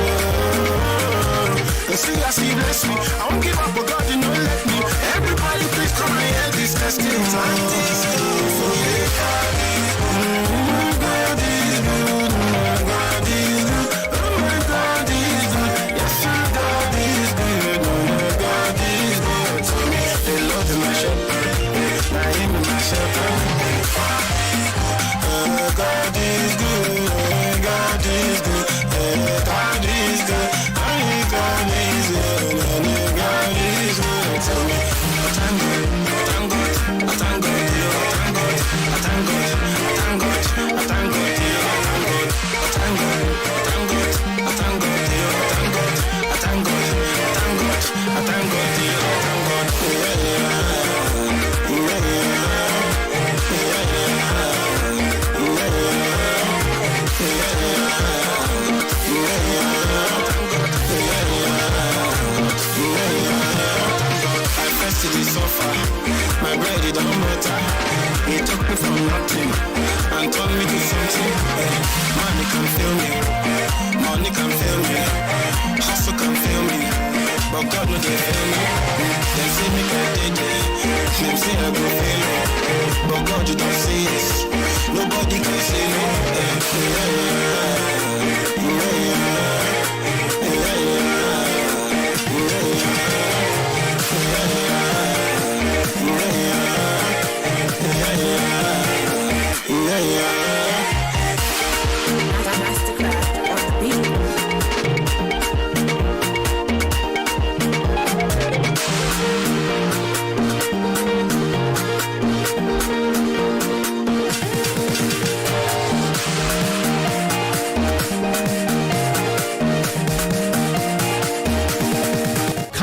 And see as he bless me. I won't give up, but God, you know let me. Everybody please come and hear this testimony. My bread it don't matter. He took me from nothing and turned me to something. Money can feel me, money can feel me, hustle can feel me, but God no they feel me. They say me can take it, them say I go fail it, but God you don't see it. Nobody can see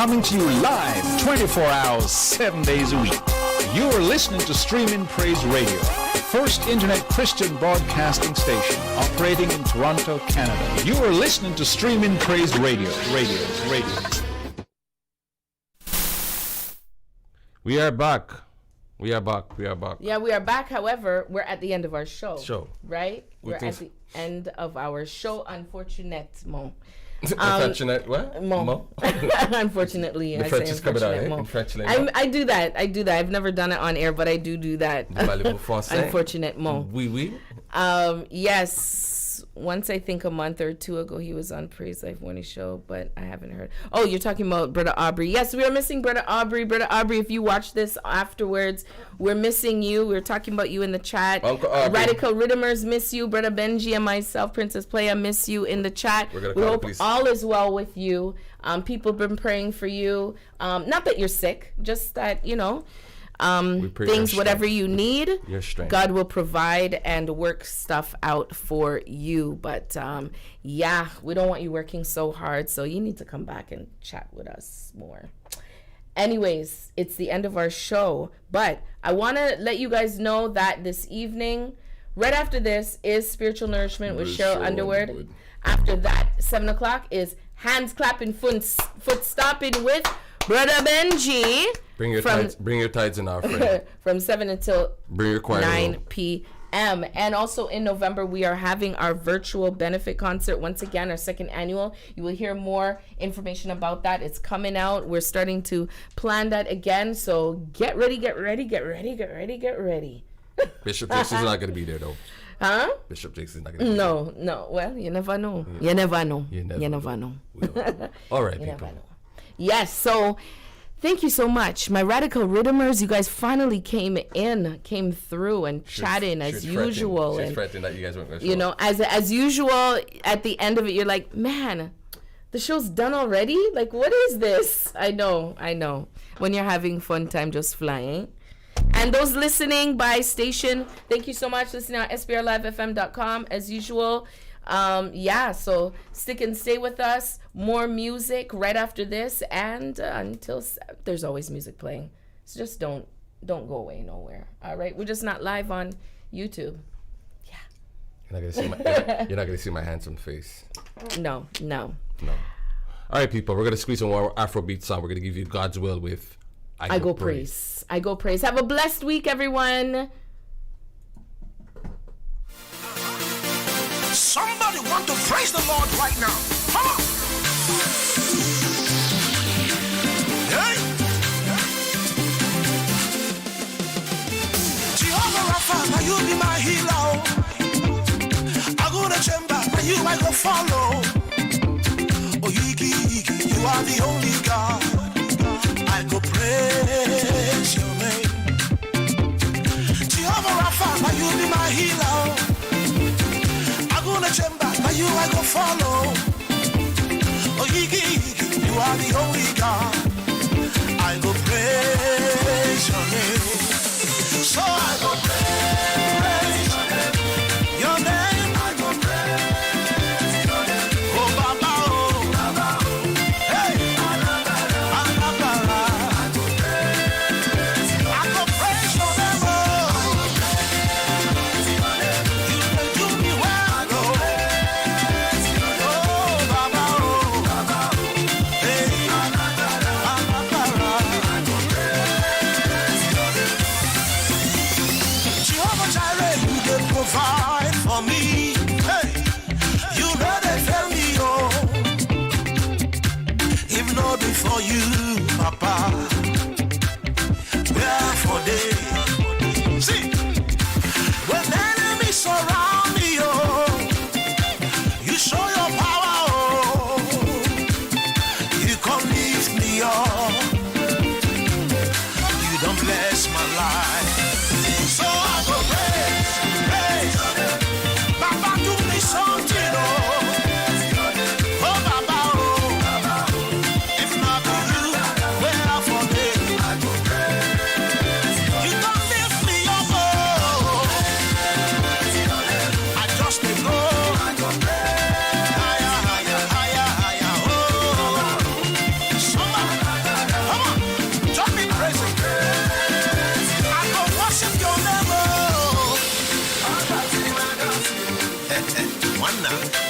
coming to you live 24 hours, 7 days a week. You are listening to Stream in Praise Radio, first internet Christian broadcasting station operating in Toronto, Canada. You are listening to Stream in Praise Radio.
We are back.
Yeah, we are back. However, we're at the end of our show. Right? We're at the end of our show, unfortunately.
Unfortunate what?
Mo. Unfortunately, I say unfortunate. I do that. I've never done it on air, but I do that. Unfortunate Mo.
Oui.
Yes. Once I think a month or two ago, he was on Praise Life Morning Show, but I haven't heard. Oh, you're talking about Brotha Aubrey. Yes, we are missing Brotha Aubrey. Brotha Aubrey, if you watch this afterwards, we're missing you. We're talking about you in the chat. Radical Riddimz miss you. Brother Benji and myself, Princess Playa, miss you in the chat. We hope all is well with you. People have been praying for you. Not that you're sick, just that, things, whatever you need, God will provide and work stuff out for you. But we don't want you working so hard, so you need to come back and chat with us more. Anyways, it's the end of our show, but I want to let you guys know that this evening, right after this, is Spiritual Nourishment with Cheryl Underwood. After that, 7 o'clock is Hands Clapping, Foot Stomping with Brother Benji.
Bring your tides in our friend.
From 7 until
bring your choir
9 p.m. And also in November, we are having our virtual benefit concert. Once again, our second annual. You will hear more information about that. It's coming out. We're starting to plan that again. So get ready.
Bishop Jakes is not going to be there, though.
Huh?
Bishop Jakes is not going to be
there. No. Well, you never know. You never know.
All right,
you
people.
Never know. Yes, so thank you so much. My Radical Riddimz, you guys finally came through and chatting as usual.
She's fretting that you guys weren't going to
show up. As usual, at the end of it, you're like, man, the show's done already? Like, what is this? I know. When you're having fun time just flying. And those listening by station, thank you so much. Listening on SPRLIVEFM.com as usual. So stick and stay with us. More music right after this, and until there's always music playing. So just don't go away nowhere. All right, we're just not live on YouTube. Yeah.
You're not gonna see my handsome face.
No.
All right, people. We're gonna squeeze some more Afrobeat song. We're gonna give you God's Will with I Go Praise.
I Go Praise. Have a blessed week, everyone.
Somebody want to praise the Lord right now. Come on. Hey. Jehovah Rapha, now you be my healer. I go to chamber, now you I go follow. Oh, Yiki, you are the only God. I go praise your name. Jehovah Rapha, now you be my healer. Chamber, now you I go follow. Oh, Yigi, you are the only God. I go praise your name. So I go praise your name. I go praise your name. Oh, Baba, oh, Baba, oh. Hey, Anabara. I go praise your name. I go praise your name.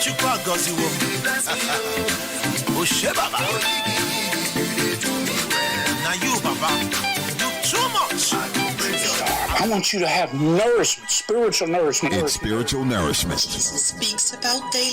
Chukwa Gozi Woman. Oshe Baba. Now you, Baba, you too much.
I want you to have nourishment, spiritual nourishment.
It's spiritual nourishment.
Jesus speaks about daily